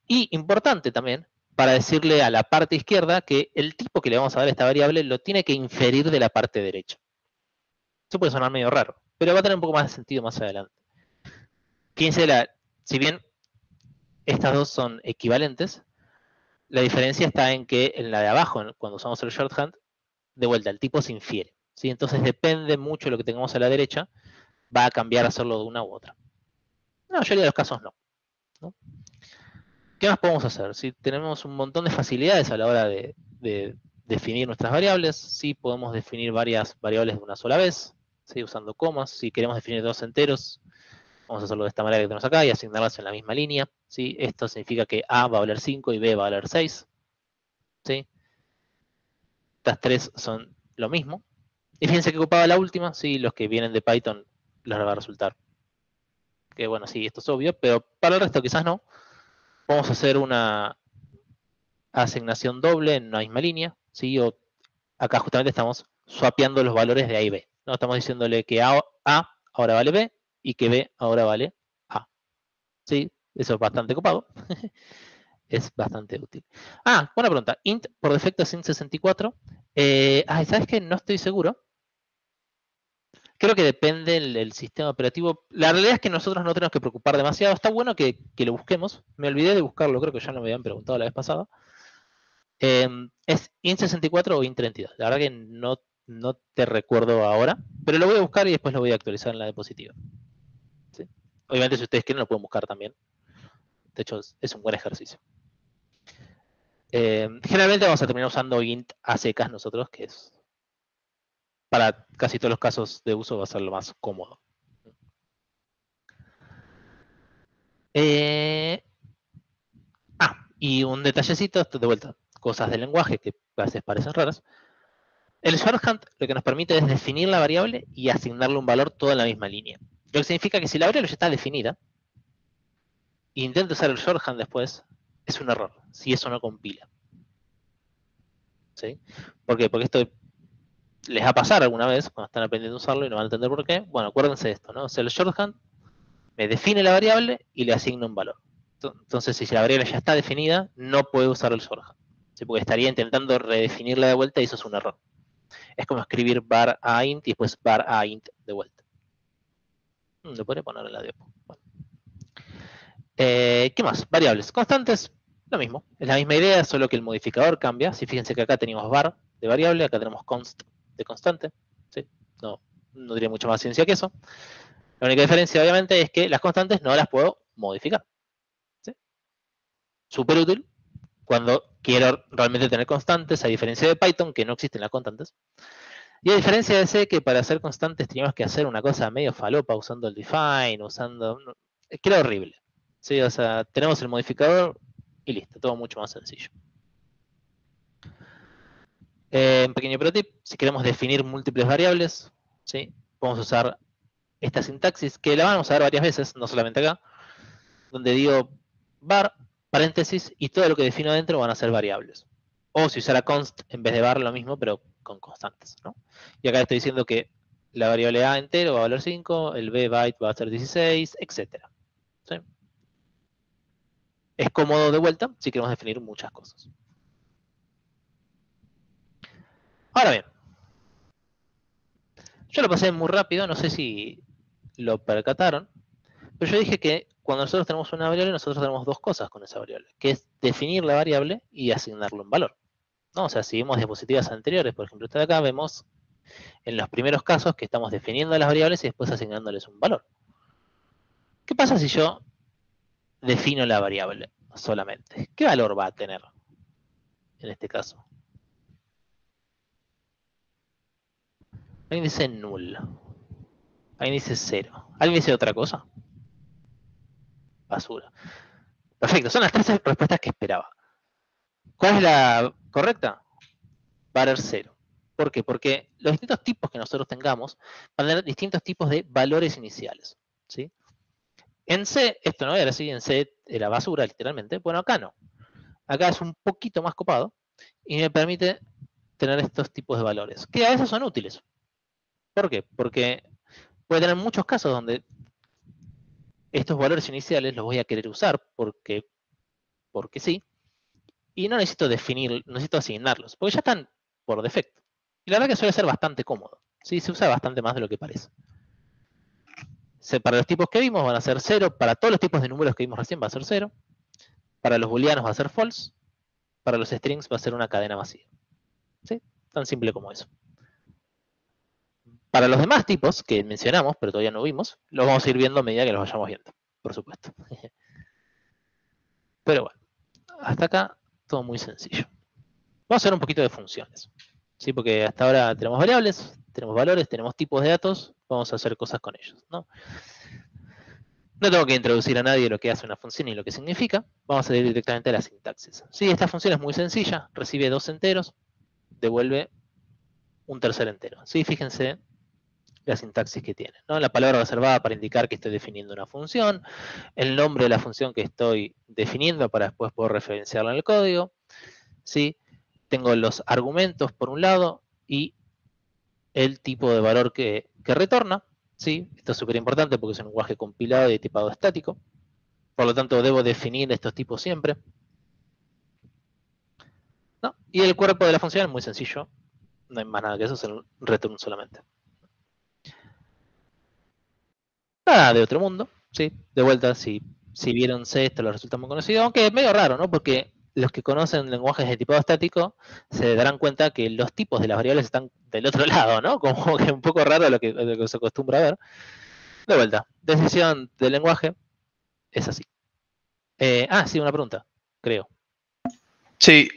Y importante también, para decirle a la parte izquierda que el tipo que le vamos a dar a esta variable lo tiene que inferir de la parte derecha. Eso puede sonar medio raro, pero va a tener un poco más de sentido más adelante. Fíjense, si bien estas dos son equivalentes, la diferencia está en que en la de abajo, cuando usamos el shorthand, de vuelta, el tipo se infiere, ¿sí? Entonces depende mucho de lo que tengamos a la derecha, va a cambiar a hacerlo de una u otra. En la mayoría de los casos no, ¿no? ¿Qué más podemos hacer? Si tenemos un montón de facilidades a la hora de definir nuestras variables, sí podemos definir varias variables de una sola vez, ¿sí? Usando comas. Si queremos definir dos enteros, vamos a hacerlo de esta manera que tenemos acá y asignarlas en la misma línea, ¿sí? Esto significa que A va a valer 5 y B va a valer 6, ¿sí? Estas tres son lo mismo. Y fíjense que ocupaba la última, sí, los que vienen de Python les va a resultar. Que bueno, sí, esto es obvio, pero para el resto quizás no. Vamos a hacer una asignación doble en una misma línea, ¿sí? O acá justamente estamos swapeando los valores de A y B, ¿no? Estamos diciéndole que A ahora vale B y que B ahora vale A. ¿Sí? Eso es bastante copado. Es bastante útil. Ah, buena pregunta. Int por defecto es int64. ¿Sabes qué? No estoy seguro. Creo que depende el sistema operativo. La realidad es que nosotros no tenemos que preocupar demasiado. Está bueno que lo busquemos. Me olvidé de buscarlo, creo que ya no me habían preguntado la vez pasada. ¿Es int64 o int32? La verdad que no te recuerdo ahora, pero lo voy a buscar y después lo voy a actualizar en la diapositiva. ¿Sí? Obviamente si ustedes quieren lo pueden buscar también. De hecho es un buen ejercicio. Generalmente vamos a terminar usando int a secas nosotros, que es para casi todos los casos de uso va a ser lo más cómodo. Y un detallecito, esto de vuelta, cosas del lenguaje que a veces parecen raras. El shorthand lo que nos permite es definir la variable y asignarle un valor todo en la misma línea. Lo que significa que si la variable ya está definida, e intento usar el shorthand después, es un error, si eso no compila. ¿Sí? ¿Por qué? Porque esto les va a pasar alguna vez cuando están aprendiendo a usarlo y no van a entender por qué. Bueno, acuérdense de esto, ¿no? O sea, el shorthand me define la variable y le asigna un valor. Entonces, si la variable ya está definida, no puede usar el shorthand. ¿Sí? Porque estaría intentando redefinirla de vuelta y eso es un error. Es como escribir var a int y después var a int de vuelta. Lo podría poner en la diapo. Bueno. ¿Qué más? Variables. Constantes, lo mismo. Es la misma idea, solo que el modificador cambia. Si fíjense que acá teníamos var de variable, acá tenemos const de constante. ¿Sí? No diría mucho más ciencia que eso. La única diferencia, obviamente, es que las constantes no las puedo modificar. ¿Sí? Súper útil cuando quiero realmente tener constantes, a diferencia de Python, que no existen las constantes. Y a diferencia de C, que para hacer constantes teníamos que hacer una cosa medio falopa usando el define, usando... Es que era horrible. ¿Sí? O sea, tenemos el modificador y listo, todo mucho más sencillo. Un pequeño pro tip, si queremos definir múltiples variables, ¿sí? Podemos usar esta sintaxis, que la vamos a ver varias veces, no solamente acá, donde digo var, paréntesis, y todo lo que defino adentro van a ser variables. O si usara const en vez de var, lo mismo, pero con constantes, ¿no? Y acá estoy diciendo que la variable a entero va a valer 5, el b byte va a ser 16, etc. ¿Sí? es cómodo de vuelta si queremos definir muchas cosas. Ahora bien, yo lo pasé muy rápido, no sé si lo percataron, pero yo dije que cuando nosotros tenemos una variable, nosotros tenemos dos cosas con esa variable, que es definir la variable y asignarle un valor, ¿no? O sea, si vemos diapositivas anteriores, por ejemplo, esta de acá, vemos en los primeros casos que estamos definiendo las variables y después asignándoles un valor. ¿Qué pasa si yo defino la variable solamente? ¿Qué valor va a tener en este caso? Alguien dice null. Alguien dice 0. ¿Alguien dice otra cosa? Basura. Perfecto, son las tres respuestas que esperaba. ¿Cuál es la correcta? Va a ser 0. ¿Por qué? Porque los distintos tipos que nosotros tengamos van a tener distintos tipos de valores iniciales, ¿sí? En C, esto no era así, en C era basura, literalmente. Bueno, acá no. Acá es un poquito más copado y me permite tener estos tipos de valores, que a veces son útiles. ¿Por qué? Porque puede tener muchos casos donde estos valores iniciales los voy a querer usar porque sí, y no necesito definir, no necesito asignarlos, porque ya están por defecto. Y la verdad que suele ser bastante cómodo, ¿sí? Se usa bastante más de lo que parece. Para los tipos que vimos van a ser 0, para todos los tipos de números que vimos recién va a ser 0, para los booleanos va a ser false, para los strings va a ser una cadena vacía. ¿Sí? Tan simple como eso. Para los demás tipos que mencionamos, pero todavía no vimos, los vamos a ir viendo a medida que los vayamos viendo, por supuesto. Pero bueno, hasta acá todo muy sencillo. Vamos a hacer un poquito de funciones, ¿sí? Porque hasta ahora tenemos variables, tenemos valores, tenemos tipos de datos, vamos a hacer cosas con ellos, ¿no? No tengo que introducir a nadie lo que hace una función y lo que significa, vamos a ir directamente a la sintaxis. Sí, esta función es muy sencilla, recibe dos enteros, devuelve un tercer entero. Sí, fíjense la sintaxis que tiene, ¿no? La palabra reservada para indicar que estoy definiendo una función, el nombre de la función que estoy definiendo para después poder referenciarla en el código, ¿sí? Tengo los argumentos por un lado y el tipo de valor que retorna, ¿sí? Esto es súper importante porque es un lenguaje compilado y de tipado estático, por lo tanto debo definir estos tipos siempre, ¿no? Y el cuerpo de la función es muy sencillo, no hay más nada que eso, es el return solamente. Nada de otro mundo, ¿sí? De vuelta, si vieron C, esto les resulta muy conocido, aunque es medio raro, ¿no? Porque los que conocen lenguajes de tipado estático se darán cuenta que los tipos de las variables están del otro lado, ¿no? Como que un poco raro lo que se acostumbra a ver. De vuelta, decisión del lenguaje es así. Sí, una pregunta, creo. Sí,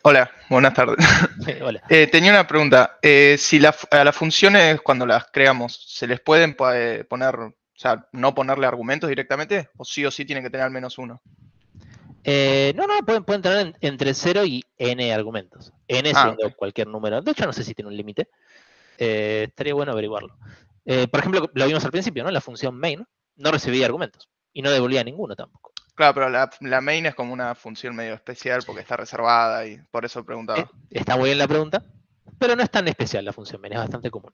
hola, buenas tardes. Hola. Tenía una pregunta. Si a las funciones, cuando las creamos, ¿se les pueden poner, o sea, no ponerle argumentos directamente? ¿O sí tienen que tener al menos uno? No, pueden tener entre 0 y n argumentos. N siendo Okay. cualquier número. De hecho, no sé si tiene un límite. Estaría bueno averiguarlo. Por ejemplo, lo vimos al principio, ¿no? La función main no recibía argumentos y no devolvía ninguno tampoco. Claro, pero la main es como una función medio especial porque está reservada y por eso preguntaba. Está muy bien la pregunta, pero no es tan especial la función main, es bastante común.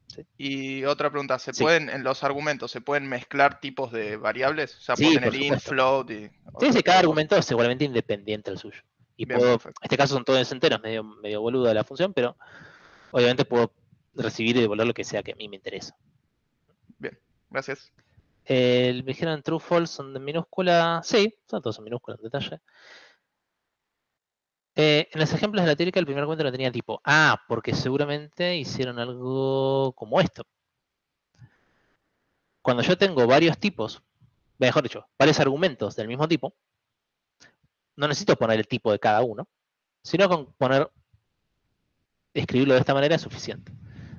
¿Sí? Y otra pregunta, Sí. en los argumentos, ¿se pueden mezclar tipos de variables? O sea, Sí, puedo por tener int, supuesto. float y otro Sí, tipo cada de argumento cosas. es igualmente independiente del suyo. Y Bien, puedo, en perfecto. este caso son todos enteros, medio boluda la función, pero obviamente puedo recibir y devolver lo que sea que a mí me interesa. Bien, gracias. Me dijeron true, false, son de minúscula. Sí, son todos en minúscula en detalle. En los ejemplos de la teórica, el primer argumento no tenía tipo. Porque seguramente hicieron algo como esto. Cuando yo tengo varios tipos, mejor dicho, varios argumentos del mismo tipo, no necesito poner el tipo de cada uno, sino con escribirlo de esta manera es suficiente.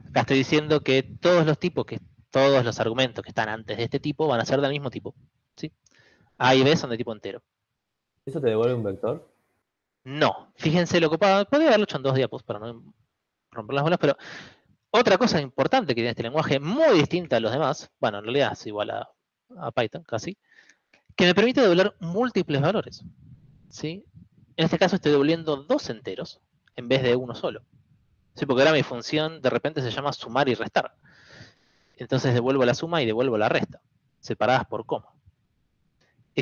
Acá estoy diciendo que todos los argumentos que están antes de este tipo van a ser del mismo tipo. ¿Sí? A y B son de tipo entero. ¿Eso te devuelve un vector? No, fíjense lo ocupado. Podría haberlo hecho en 2 diapos para no romper las bolas, pero otra cosa importante que tiene este lenguaje, muy distinta a los demás, bueno, en realidad es igual a Python casi, que me permite devolver múltiples valores. ¿Sí? En este caso estoy devolviendo 2 enteros en vez de uno solo. ¿Sí? Porque ahora mi función de repente se llama sumar y restar. Entonces devuelvo la suma y devuelvo la resta, separadas por coma.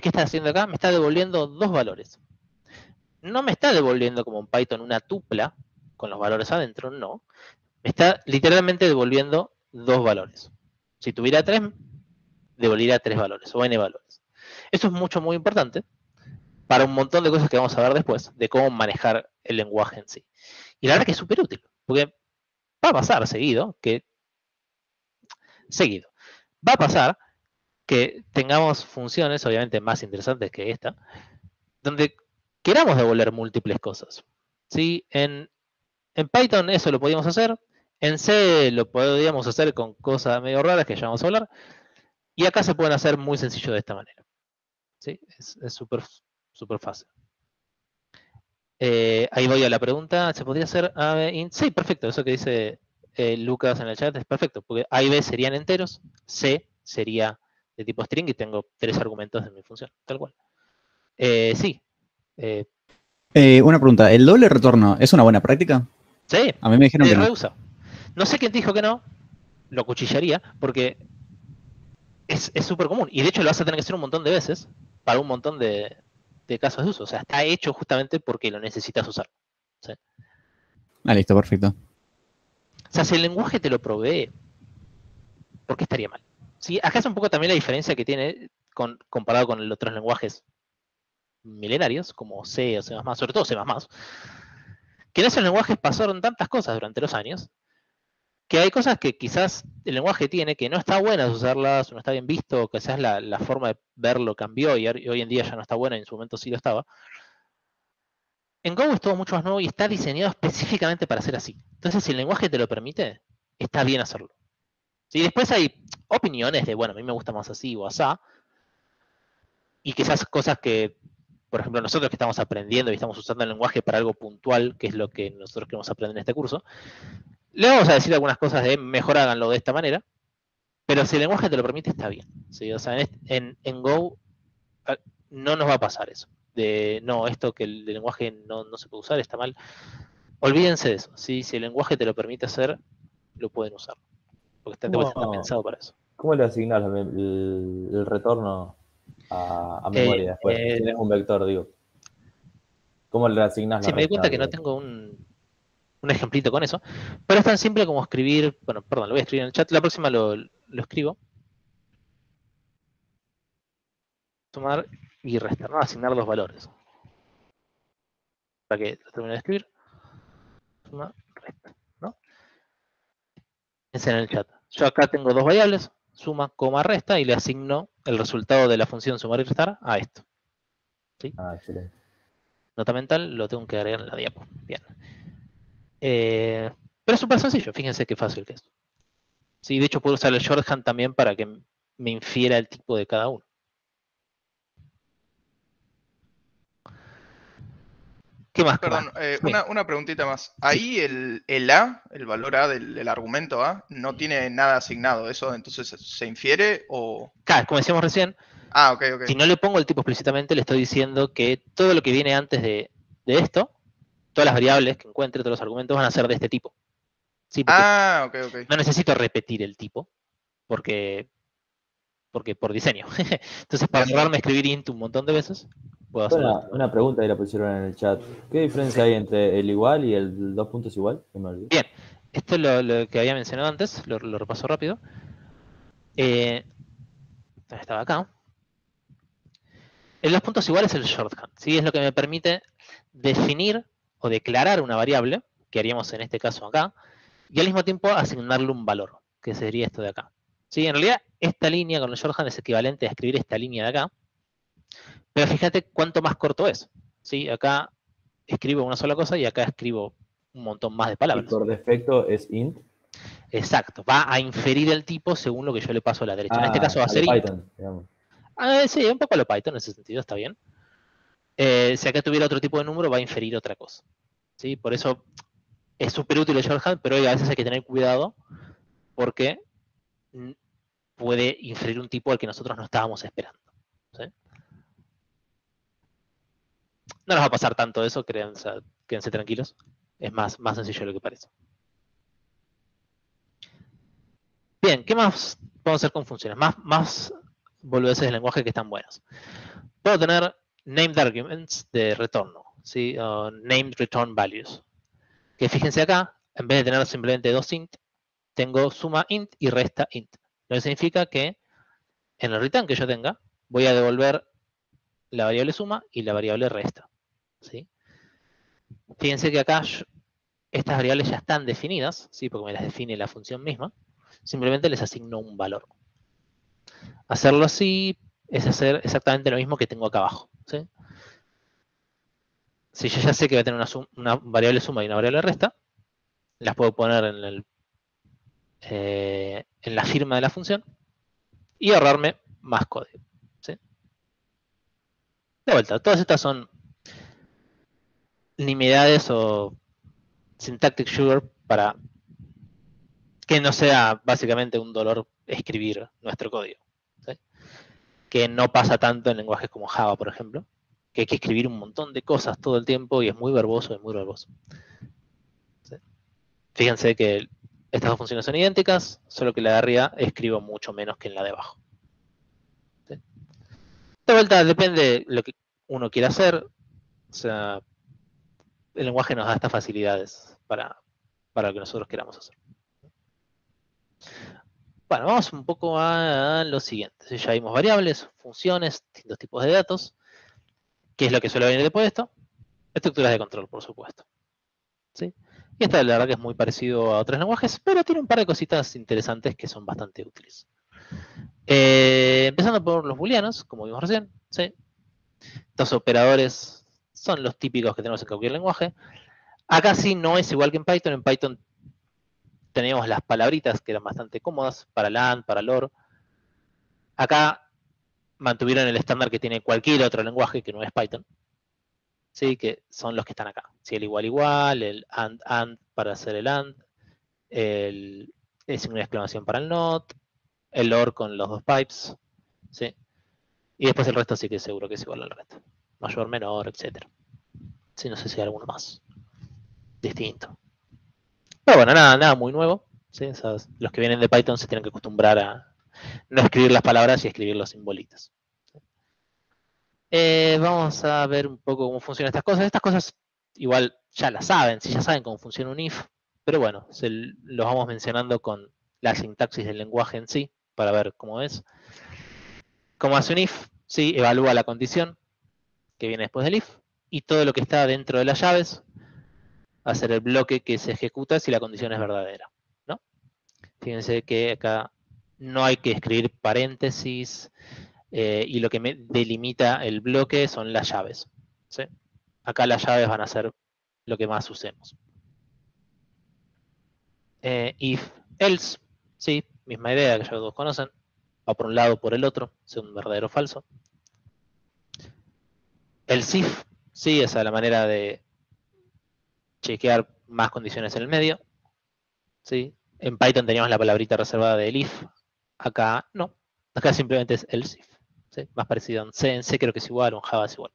¿qué está haciendo acá? Me está devolviendo dos valores. No me está devolviendo como en Python una tupla con los valores adentro, no. Me está literalmente devolviendo dos valores. Si tuviera tres, devolvería tres valores o n valores. Eso es muy importante para un montón de cosas que vamos a ver después, de cómo manejar el lenguaje en sí. Y la verdad que es súper útil, porque va a pasar seguido va a pasar que tengamos funciones, obviamente más interesantes que esta, donde queramos devolver múltiples cosas. ¿Sí? En Python eso lo podíamos hacer, en C lo podíamos hacer con cosas medio raras que ya vamos a hablar, y acá se pueden hacer muy sencillo de esta manera. ¿Sí? Es súper fácil. Ahí voy a la pregunta, ¿se podría hacer A, B, int? Sí, perfecto, eso que dice Lucas en el chat es perfecto, porque A y B serían enteros, C sería de tipo string y tengo tres argumentos de mi función, tal cual. Sí. Una pregunta, ¿el doble retorno es una buena práctica? Sí, A mí me dijeron que no. reusa. No sé quién dijo que no, lo cuchillaría, porque es súper común, y de hecho lo vas a tener que hacer un montón de veces para un montón de casos de uso. O sea, está hecho justamente porque lo necesitas usar. ¿Sí? Ah, listo, perfecto. O sea, si el lenguaje te lo provee, ¿por qué estaría mal? ¿Sí? Acá es un poco también la diferencia que tiene comparado con los otros lenguajes milenarios, como C o C++, sobre todo C++, que en esos lenguajes pasaron tantas cosas durante los años, que hay cosas que quizás el lenguaje tiene que no está buenas usarlas, no está bien visto, o quizás la forma de verlo cambió y hoy en día ya no está buena y en su momento sí lo estaba. En Go es todo mucho más nuevo y está diseñado específicamente para ser así. Entonces, si el lenguaje te lo permite, está bien hacerlo. ¿Sí? Después hay opiniones de, bueno, a mí me gusta más así o asá, y quizás cosas que, por ejemplo, nosotros que estamos aprendiendo y estamos usando el lenguaje para algo puntual, que es lo que nosotros queremos aprender en este curso, le vamos a decir algunas cosas de mejor háganlo de esta manera, pero si el lenguaje te lo permite, está bien. ¿Sí? O sea, en Go no nos va a pasar eso. De, no, esto que el lenguaje no se puede usar, está mal. Olvídense de eso. ¿Sí? Si el lenguaje te lo permite hacer, lo pueden usar. Porque está pensado para eso. ¿Cómo le asignás el retorno a memoria después? Si tienes un vector, digo. ¿Cómo le asignás la Sí, me di cuenta resta? que no tengo un ejemplito con eso, pero es tan simple como escribir, bueno, perdón, lo voy a escribir en el chat, la próxima lo escribo. Sumar y restar, ¿no? Asignar los valores. Para que lo termine de escribir. Suma, resta, ¿no? Es en el chat. Yo acá tengo dos variables, suma, coma, resta, y le asigno el resultado de la función sumar y restar a esto. ¿Sí? Ah, excelente. Nota mental, lo tengo que agregar en la diapo. Bien. Pero es súper sencillo, fíjense qué fácil que es. Sí, de hecho puedo usar el shorthand también para que me infiera el tipo de cada uno. ¿Qué más? Perdón, Sí. una preguntita más. Ahí el A, el valor A del argumento A, no tiene nada asignado. ¿Eso entonces se infiere o...? Claro, como decíamos recién, Ah, ok, ok. si no le pongo el tipo explícitamente, le estoy diciendo que todo lo que viene antes de esto, todas las variables que encuentre, todos los argumentos van a ser de este tipo. ¿Sí? Porque Ah, ok, ok. no necesito repetir el tipo, porque por diseño. Entonces, para Bien. ahorrarme escribir int un montón de veces, puedo hacerlo. Una pregunta y la pusieron en el chat. ¿Qué diferencia hay entre el igual y el dos puntos igual? Que me olvidé. Bien, esto es lo que había mencionado antes, lo repaso rápido. Estaba acá. El dos puntos igual es el shorthand, ¿sí? Es lo que me permite definir o declarar una variable, que haríamos en este caso acá, y al mismo tiempo asignarle un valor, que sería esto de acá. ¿Sí? En realidad, esta línea con el shorthand es equivalente a escribir esta línea de acá, pero fíjate cuánto más corto es. ¿Sí? Acá escribo una sola cosa y acá escribo un montón más de Y palabras. por defecto es int. Exacto, va a inferir el tipo según lo que yo le paso a la derecha. En este caso va a ser int. Python, digamos. Sí, un poco a lo Python en ese sentido, está bien. Si acá tuviera otro tipo de número, va a inferir otra cosa. ¿Sí? Por eso es súper útil el shorthand, pero a veces hay que tener cuidado porque puede inferir un tipo al que nosotros no estábamos esperando. ¿Sí? No nos va a pasar tanto eso, quédense tranquilos. Es más sencillo de lo que parece. Bien, ¿qué más podemos hacer con funciones? Más boludeces del lenguaje que están buenas. Puedo tener named arguments de retorno, ¿sí? O named return values. Que fíjense acá, en vez de tener simplemente 2 int, tengo suma int y resta int. Lo que significa que en el return que yo tenga, voy a devolver la variable suma y la variable resta, ¿sí? Fíjense que acá estas variables ya están definidas, ¿sí? Porque me las define la función misma. Simplemente les asigno un valor. Hacerlo así es hacer exactamente lo mismo que tengo acá abajo, ¿sí? Si yo ya sé que voy a tener una variable suma y una variable resta, las puedo poner en la firma de la función y ahorrarme más código, ¿sí? De vuelta, todas estas son nimiedades o syntactic sugar para que no sea básicamente un dolor escribir nuestro código, ¿sí? Que no pasa tanto en lenguajes como Java, por ejemplo, que hay que escribir un montón de cosas todo el tiempo y es muy verboso, ¿sí? Fíjense que estas dos funciones son idénticas, solo que la de arriba escribo mucho menos que en la de abajo, ¿sí? De vuelta, depende de lo que uno quiera hacer. O sea, el lenguaje nos da estas facilidades para lo que nosotros queramos hacer. Bueno, vamos un poco a lo siguiente. Ya vimos variables, funciones, distintos tipos de datos. ¿Qué es lo que suele venir después de esto? Estructuras de control, por supuesto, ¿sí? Y esta la verdad que es muy parecido a otros lenguajes, pero tiene un par de cositas interesantes que son bastante útiles. Empezando por los booleanos, como vimos recién, ¿sí? Estos operadores son los típicos que tenemos en cualquier lenguaje. Acá sí no es igual que en Python. En Python teníamos las palabritas que eran bastante cómodas para LAN, para LOR. Acá mantuvieron el estándar que tiene cualquier otro lenguaje que no es Python, ¿sí? Que son los que están acá. ¿Sí? El igual, el and para hacer el and, el signo de exclamación para el not, el OR con los dos pipes, ¿sí? Y después el resto sí que seguro que es igual al resto. Mayor, menor, etc. Sí, no sé si hay alguno más distinto. Pero bueno, nada muy nuevo, ¿sí? O sea, los que vienen de Python se tienen que acostumbrar a no escribir las palabras y escribir los simbolitos. Vamos a ver un poco cómo funcionan estas cosas. Estas cosas igual ya las saben, si ya saben cómo funciona un if, pero bueno, los vamos mencionando con la sintaxis del lenguaje en sí, para ver cómo es. Cómo hace un if, ¿sí? Evalúa la condición que viene después del if, y todo lo que está dentro de las llaves, hacer el bloque que se ejecuta si la condición es verdadera, ¿no? Fíjense que acá no hay que escribir paréntesis, y lo que me delimita el bloque son las llaves, ¿sí? Acá las llaves van a ser lo que más usemos. If, else, ¿sí? Misma idea que ya todos conocen. Va por un lado o por el otro, sea un verdadero o falso. Else if, ¿sí? Esa es la manera de chequear más condiciones en el medio, ¿sí? En Python teníamos la palabrita reservada del if. Acá no. Acá simplemente es else if, ¿sí? Más parecido en C creo que es igual, o en Java es igual.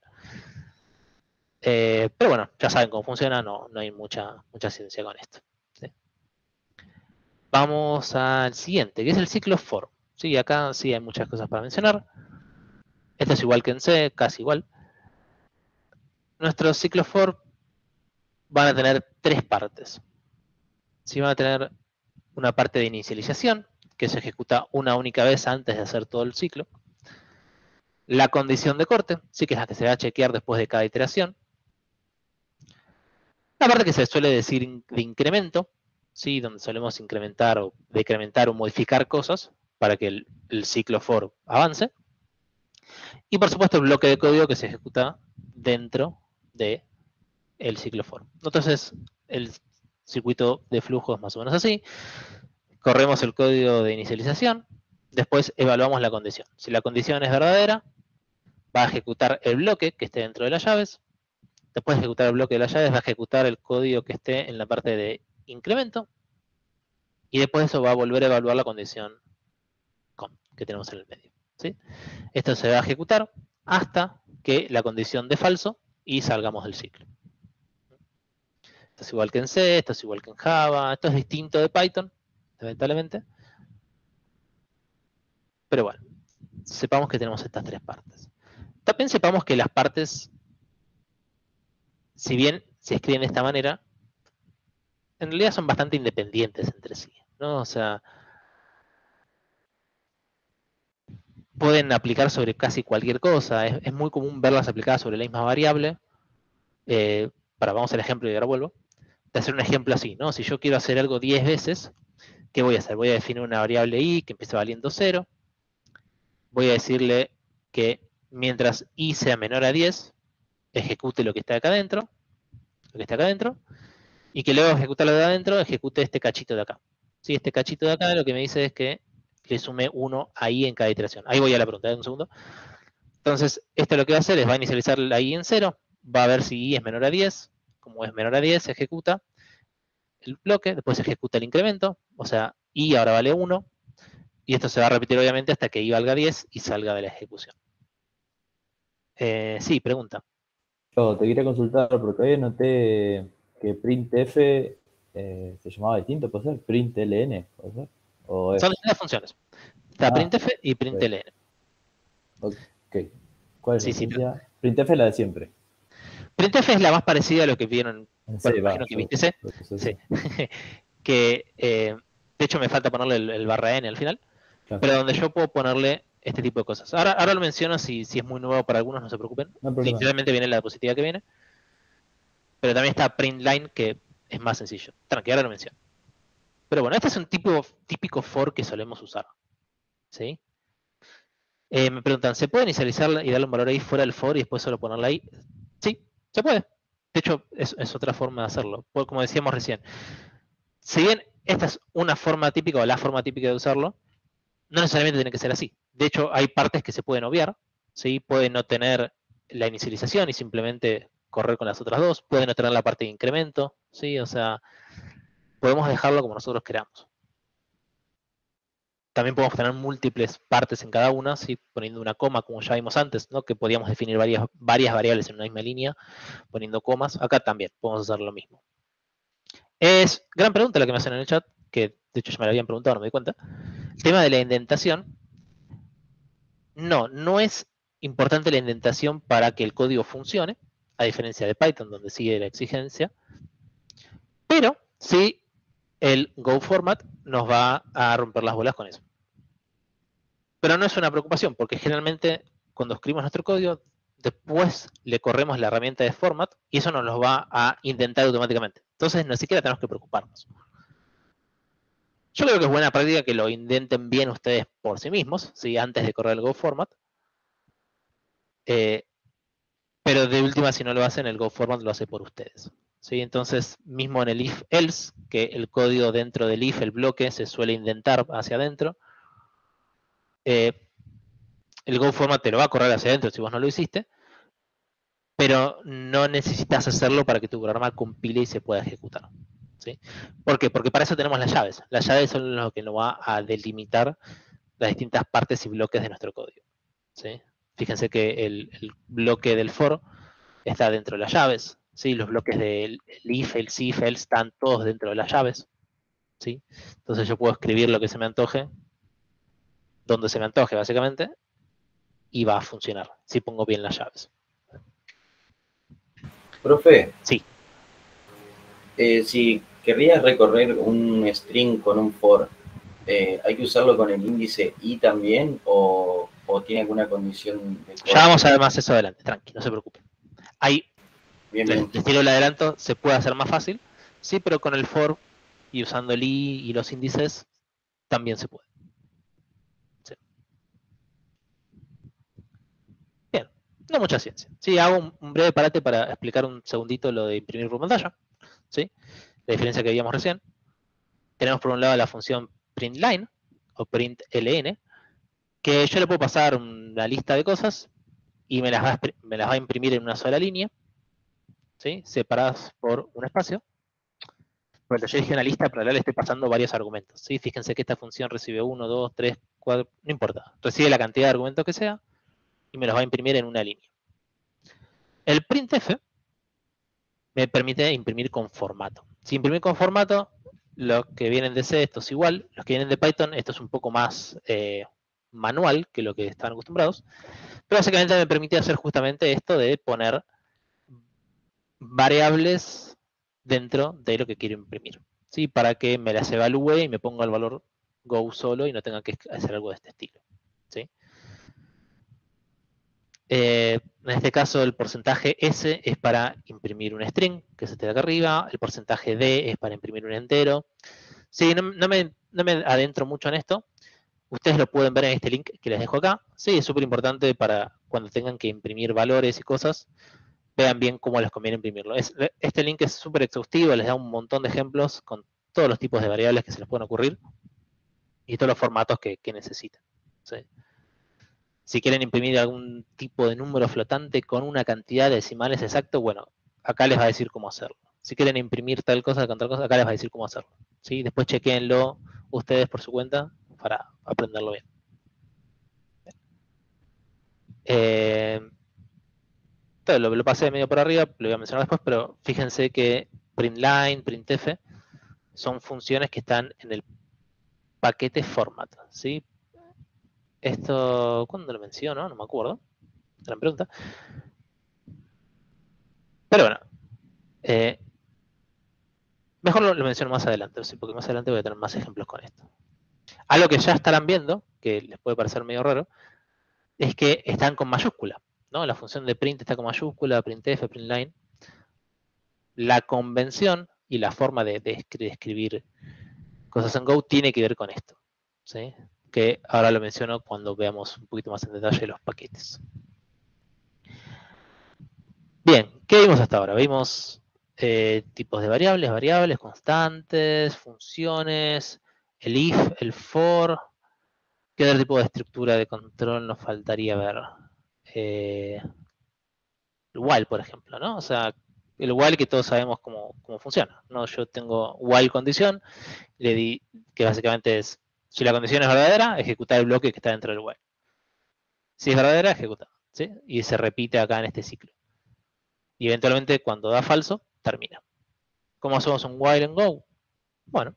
Pero bueno, ya saben cómo funciona, no hay mucha ciencia con esto, ¿sí? Vamos al siguiente, que es el ciclo for. ¿Sí? Acá sí hay muchas cosas para mencionar. Esto es igual que en C, casi igual. Nuestros ciclos for van a tener tres partes. ¿Sí? Van a tener una parte de inicialización, que se ejecuta una única vez antes de hacer todo el ciclo. La condición de corte, sí, que es la que se va a chequear después de cada iteración. La parte que se suele decir de incremento, ¿sí? Donde solemos incrementar o decrementar o modificar cosas para que el ciclo for avance. Y por supuesto el bloque de código que se ejecuta dentro del ciclo for. Entonces el circuito de flujo es más o menos así. Corremos el código de inicialización, después evaluamos la condición. Si la condición es verdadera, va a ejecutar el bloque que esté dentro de las llaves. Después de ejecutar el bloque de las llaves, va a ejecutar el código que esté en la parte de incremento. Y después de eso va a volver a evaluar la condición que tenemos en el medio, ¿sí? Esto se va a ejecutar hasta que la condición dé falso y salgamos del ciclo. Esto es igual que en C, esto es igual que en Java, esto es distinto de Python, lamentablemente. Pero bueno, sepamos que tenemos estas tres partes. También sepamos que las partes, si bien se escriben de esta manera, en realidad son bastante independientes entre sí, ¿no? O sea, pueden aplicar sobre casi cualquier cosa. Es muy común verlas aplicadas sobre la misma variable. Vamos al ejemplo y ahora vuelvo. De hacer un ejemplo así, ¿no? Si yo quiero hacer algo 10 veces, ¿qué voy a hacer? Voy a definir una variable i que empiece valiendo 0. Voy a decirle que mientras i sea menor a 10, ejecute lo que está acá adentro. Y que luego de ejecutar lo de adentro, ejecute este cachito de acá. ¿Sí? Este cachito de acá lo que me dice es que le sume 1 a i en cada iteración. Ahí voy a la pregunta, un segundo. Entonces, esto lo que va a hacer es, va a inicializar la i en 0, va a ver si i es menor a 10, como es menor a 10, se ejecuta el bloque, después se ejecuta el incremento, o sea, i ahora vale 1, y esto se va a repetir obviamente hasta que i valga 10 y salga de la ejecución. Sí, pregunta. Yo te quería consultar porque hoy noté que printf se llamaba distinto, ¿puede ser? Println, ¿puede ser? ¿O es? Son distintas funciones. Está printf y println. Ok. ¿Cuál es la Sí, diferencia? Printf es la de siempre. Printf es la más parecida a lo que vieron. Sí, Imagino que viste C. Sí. Que, de hecho, me falta ponerle el barra n al final. Claro. Pero donde yo puedo ponerle este tipo de cosas. Ahora lo menciono, si es muy nuevo para algunos, no se preocupen. No literalmente viene la diapositiva que viene. Pero también está printline, que es más sencillo. Tranquilo, ahora lo menciono. Pero bueno, este es un típico for que solemos usar. ¿Sí? Me preguntan, ¿se puede inicializar y darle un valor ahí fuera del for y después solo ponerla ahí? Sí, se puede. De hecho, es otra forma de hacerlo. Como decíamos recién, si bien esta es una forma típica o la forma típica de usarlo, no necesariamente tiene que ser así. De hecho, hay partes que se pueden obviar, ¿sí? Pueden no tener la inicialización y simplemente correr con las otras dos. Pueden no tener la parte de incremento, ¿sí? O sea, podemos dejarlo como nosotros queramos. También podemos tener múltiples partes en cada una, ¿sí? Poniendo una coma, como ya vimos antes, ¿no? Que podíamos definir varias variables en una misma línea, poniendo comas. Acá también podemos hacer lo mismo. Es gran pregunta la que me hacen en el chat, que de hecho ya me la habían preguntado, no me di cuenta. El tema de la indentación. No es importante la indentación para que el código funcione, a diferencia de Python, donde sigue la exigencia. Pero sí, el GoFormat nos va a romper las bolas con eso. Pero no es una preocupación, porque generalmente cuando escribimos nuestro código, después le corremos la herramienta de format y eso nos lo va a indentar automáticamente. Entonces, ni siquiera tenemos que preocuparnos. Yo creo que es buena práctica que lo indenten bien ustedes por sí mismos, ¿sí? Antes de correr el GoFormat. Pero de última, si no lo hacen, el GoFormat lo hace por ustedes. ¿Sí? Entonces, mismo en el if-else, que el código dentro del if, el bloque, se suele indentar hacia adentro, el GoFormat te lo va a correr hacia adentro si vos no lo hiciste, pero no necesitas hacerlo para que tu programa compile y se pueda ejecutar. ¿Sí? ¿Por qué? Porque para eso tenemos las llaves. Las llaves son lo que nos va a delimitar las distintas partes y bloques de nuestro código. ¿Sí? Fíjense que el bloque del for está dentro de las llaves, ¿sí? Los bloques del if, el if, else están todos dentro de las llaves, ¿sí? Entonces yo puedo escribir lo que se me antoje, donde se me antoje básicamente, y va a funcionar, si pongo bien las llaves. Profe. Sí. Si querrías recorrer un string con un for, ¿hay que usarlo con el índice i también o tiene alguna condición de ya vamos a ver más eso adelante, tranqui, no se preocupen. Hay, bien. Les tiro el adelanto, se puede hacer más fácil, sí, pero con el for y usando el i y los índices también se puede. Sí. Bien, no mucha ciencia. Sí, hago un breve parate para explicar un segundito lo de imprimir por pantalla, ¿sí? La diferencia que veíamos recién. Tenemos por un lado la función printline o println, que yo le puedo pasar una lista de cosas y me las va a imprimir en una sola línea, ¿sí? Separadas por un espacio. Bueno, yo dije una lista, pero ahora le estoy pasando varios argumentos, ¿sí? Fíjense que esta función recibe 1, 2, 3, 4, no importa. Recibe la cantidad de argumentos que sea y me los va a imprimir en una línea. El printf me permite imprimir con formato. Si imprimir con formato, los que vienen de C, esto es igual. Los que vienen de Python, esto es un poco más manual que lo que están acostumbrados, pero básicamente me permite hacer justamente esto de poner variables dentro de lo que quiero imprimir, ¿sí? Para que me las evalúe y me ponga el valor go solo y no tenga que hacer algo de este estilo, ¿sí? En este caso el porcentaje S es para imprimir un string, que es este de acá arriba, el porcentaje D es para imprimir un entero. Sí, no me adentro mucho en esto. Ustedes lo pueden ver en este link que les dejo acá. Sí, es súper importante para cuando tengan que imprimir valores y cosas, vean bien cómo les conviene imprimirlo. Este link es súper exhaustivo, les da un montón de ejemplos con todos los tipos de variables que se les pueden ocurrir y todos los formatos que necesitan, ¿sí? Si quieren imprimir algún tipo de número flotante con una cantidad de decimales exacto, bueno, acá les va a decir cómo hacerlo. Si quieren imprimir tal cosa con tal cosa, acá les va a decir cómo hacerlo, ¿sí? Después chequéenlo ustedes por su cuenta para aprenderlo bien. Lo pasé medio por arriba, lo voy a mencionar después, pero fíjense que printline, printf son funciones que están en el paquete format, ¿sí? Esto, ¿cuándo lo menciono? No me acuerdo. Gran pregunta. Pero bueno, mejor lo menciono más adelante, ¿sí? Porque más adelante voy a tener más ejemplos con esto. Algo que ya estarán viendo, que les puede parecer medio raro, es que están con mayúscula, ¿no? La función de print está con mayúscula, printf, printline. La convención y la forma de escribir cosas en Go tiene que ver con esto, ¿sí? Que ahora lo menciono cuando veamos un poquito más en detalle los paquetes. Bien, ¿qué vimos hasta ahora? Vimos tipos de variables, constantes, funciones, el if, el for. ¿Qué otro tipo de estructura de control nos faltaría ver? El while, por ejemplo, ¿no? O sea, el while que todos sabemos cómo funciona, ¿no? Yo tengo while condición, le di que básicamente es, si la condición es verdadera, ejecutar el bloque que está dentro del while. Si es verdadera, ejecuta, ¿sí? Y se repite acá en este ciclo. Y eventualmente cuando da falso, termina. ¿Cómo hacemos un while en Go? Bueno,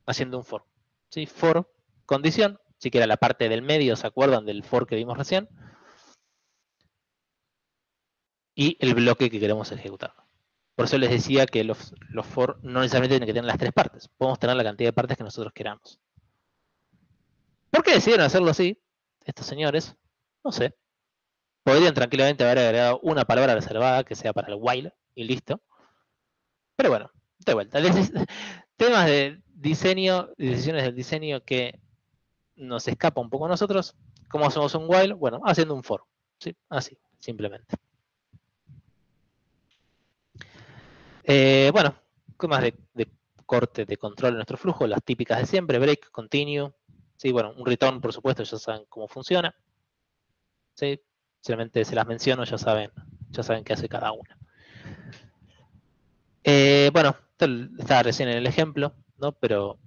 haciendo un for, ¿sí? For condición, si que era la parte del medio, ¿se acuerdan del for que vimos recién? Y el bloque que queremos ejecutar. Por eso les decía que los for no necesariamente tienen que tener las tres partes. Podemos tener la cantidad de partes que nosotros queramos. ¿Por qué decidieron hacerlo así, estos señores? No sé. Podrían tranquilamente haber agregado una palabra reservada que sea para el while y listo. Pero bueno, de vuelta. Temas de diseño, decisiones del diseño que nos escapa un poco a nosotros. ¿Cómo hacemos un while? Bueno, haciendo un for, ¿sí? Así, simplemente. Bueno, ¿qué más de corte de control en nuestro flujo? Las típicas de siempre, break, continue. Sí, bueno, un return, por supuesto, ya saben cómo funciona. ¿Sí? Simplemente se las menciono, ya saben qué hace cada una. Bueno, estaba recién en el ejemplo, ¿no? Pero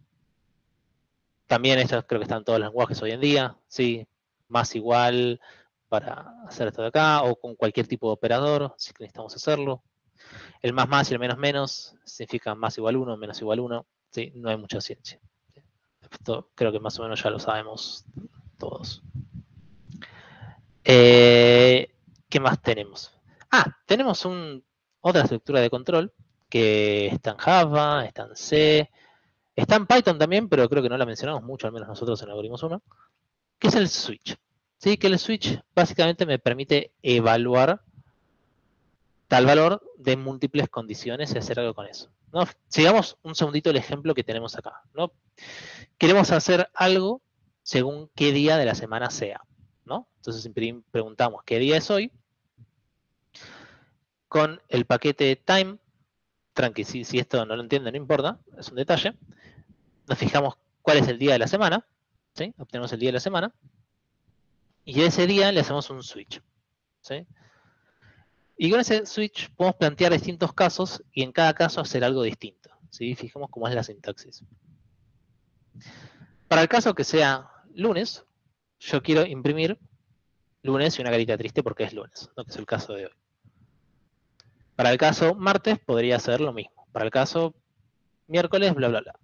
también estos creo que están todos los lenguajes hoy en día, ¿sí? Más igual para hacer esto de acá, o con cualquier tipo de operador, si necesitamos hacerlo. El más y el menos significa más igual 1, menos igual 1, ¿sí? No hay mucha ciencia. Esto creo que más o menos ya lo sabemos todos. ¿Qué más tenemos? Tenemos otra estructura de control que está en Java, está en C, está en Python también, pero creo que no la mencionamos mucho, al menos nosotros en Algoritmos 1, que es el switch. ¿Sí? Que el switch básicamente me permite evaluar tal valor de múltiples condiciones y hacer algo con eso, ¿no? Sigamos un segundito el ejemplo que tenemos acá, ¿no? Queremos hacer algo según qué día de la semana sea, ¿no? Entonces preguntamos qué día es hoy con el paquete time. Tranqui, si esto no lo entienden, no importa, es un detalle. Nos fijamos cuál es el día de la semana, ¿sí? Obtenemos el día de la semana y ese día le hacemos un switch, ¿sí? Y con ese switch podemos plantear distintos casos y en cada caso hacer algo distinto, ¿sí? Fijemos cómo es la sintaxis. Para el caso que sea lunes, yo quiero imprimir lunes y una carita triste porque es lunes, ¿no? Que es el caso de hoy. Para el caso martes podría ser lo mismo. Para el caso miércoles, bla, bla, bla.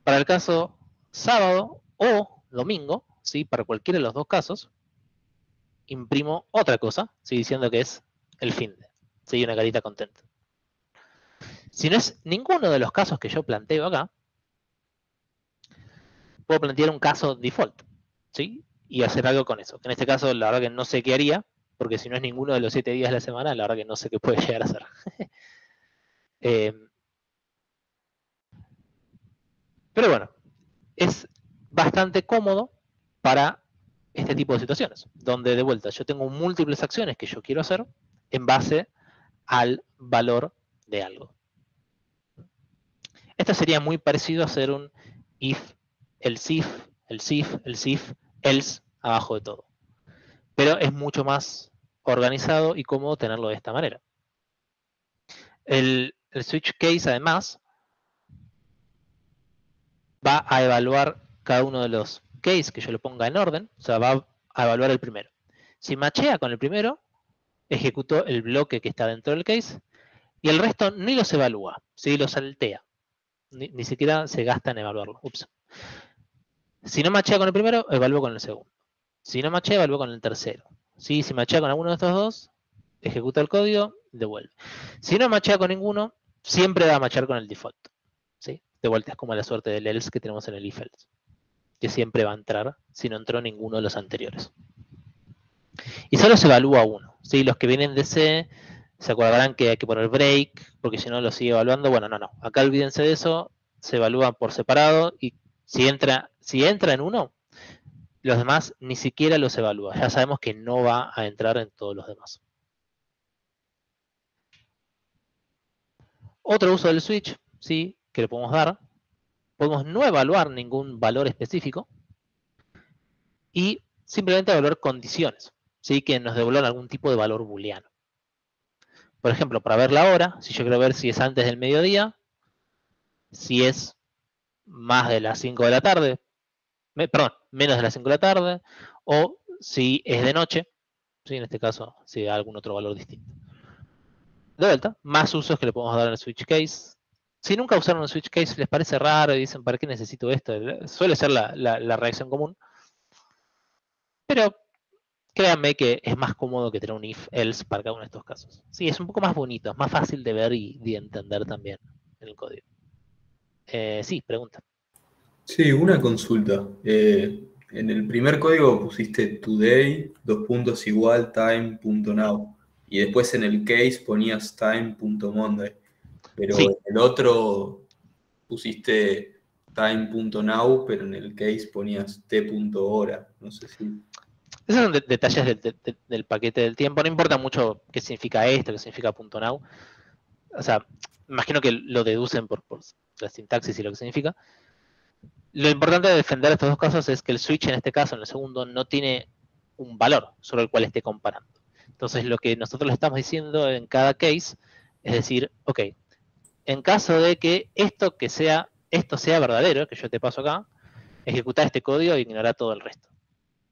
Para el caso sábado o domingo, ¿sí? Para cualquiera de los dos casos, imprimo otra cosa, ¿sí? Diciendo que es el fin de, ¿sí? Una carita contenta. Si no es ninguno de los casos que yo planteo acá, puedo plantear un caso default, ¿sí? Y hacer algo con eso. En este caso, la verdad que no sé qué haría, porque si no es ninguno de los 7 días de la semana, la verdad que no sé qué puede llegar a ser. Pero bueno, es bastante cómodo para este tipo de situaciones, donde de vuelta yo tengo múltiples acciones que yo quiero hacer en base al valor de algo. Esto sería muy parecido a hacer un if, else if, else abajo de todo. Pero es mucho más organizado y cómodo tenerlo de esta manera. El switch case, además, va a evaluar cada uno de los case que yo le ponga en orden, o sea, va a evaluar el primero. Si machea con el primero, ejecutó el bloque que está dentro del case y el resto ni los evalúa, ¿sí? Los saltea. Ni siquiera se gasta en evaluarlo. Ups. Si no machea con el primero, evalúa con el segundo. Si no machea, evalúa con el tercero. ¿Sí? Si machea con alguno de estos dos, ejecuta el código, devuelve. Si no machea con ninguno, siempre va a machear con el default. ¿Sí? De vuelta es como la suerte del else que tenemos en el if else, que siempre va a entrar si no entró ninguno de los anteriores. Y solo se evalúa uno. ¿Sí? Los que vienen de C se acordarán que hay que poner break, porque si no lo sigue evaluando. Bueno, no. Acá olvídense de eso, se evalúa por separado y si entra en uno, los demás ni siquiera los evalúa. Ya sabemos que no va a entrar en todos los demás. Otro uso del switch, ¿sí? Que le podemos dar. Podemos no evaluar ningún valor específico y simplemente evaluar condiciones, ¿sí? Que nos devuelvan algún tipo de valor booleano. Por ejemplo, para ver la hora, si yo quiero ver si es antes del mediodía, si es más de las 5 de la tarde, perdón, menos de las 5 de la tarde, o si es de noche, ¿sí? En este caso, si da algún otro valor distinto. De vuelta, más usos que le podemos dar en el switch case. Si nunca usaron un switch case, les parece raro y dicen, ¿para qué necesito esto? Suele ser la reacción común. Pero créanme que es más cómodo que tener un if else para cada uno de estos casos. Sí, es un poco más bonito, es más fácil de ver y de entender también en el código. Sí, pregunta. Sí, una consulta. En el primer código pusiste today, time.now. Y después en el case ponías time.monday. Pero Sí. en el otro pusiste time.now, pero en el case ponías t.hora. No sé si... Esos son detalles del paquete del tiempo. No importa mucho qué significa esto, qué significa .now. O sea, imagino que lo deducen por la sintaxis y lo que significa. Lo importante de defender estos dos casos es que el switch en este caso, en el segundo, no tiene un valor sobre el cual esté comparando. Entonces lo que nosotros le estamos diciendo en cada case es decir, ok, en caso de que esto sea verdadero, que yo te paso acá, ejecutar este código e ignorar todo el resto.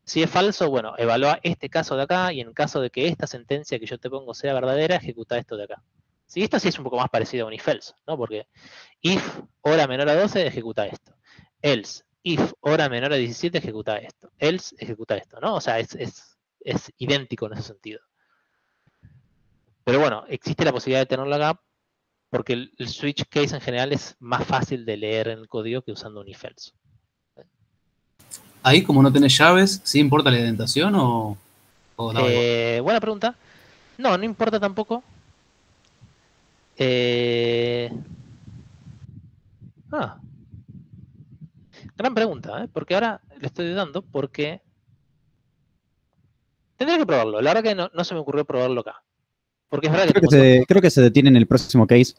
Si es falso, bueno, evalúa este caso de acá y en caso de que esta sentencia que yo te pongo sea verdadera, ejecuta esto de acá. Si esto sí es un poco más parecido a un if else, ¿no? Porque if hora menor a 12 ejecuta esto. Else, if hora menor a 17 ejecuta esto. Else ejecuta esto, ¿no? O sea, es idéntico en ese sentido. Pero bueno, existe la posibilidad de tenerlo acá porque el switch case en general es más fácil de leer en el código que usando un if else. Ahí, como no tenés llaves, ¿sí importa la indentación o da igual? Buena pregunta. No importa tampoco. Gran pregunta, porque ahora le estoy dudando porque tendría que probarlo. La verdad que no se me ocurrió probarlo acá. Porque es verdad Creo que se detiene en el próximo case.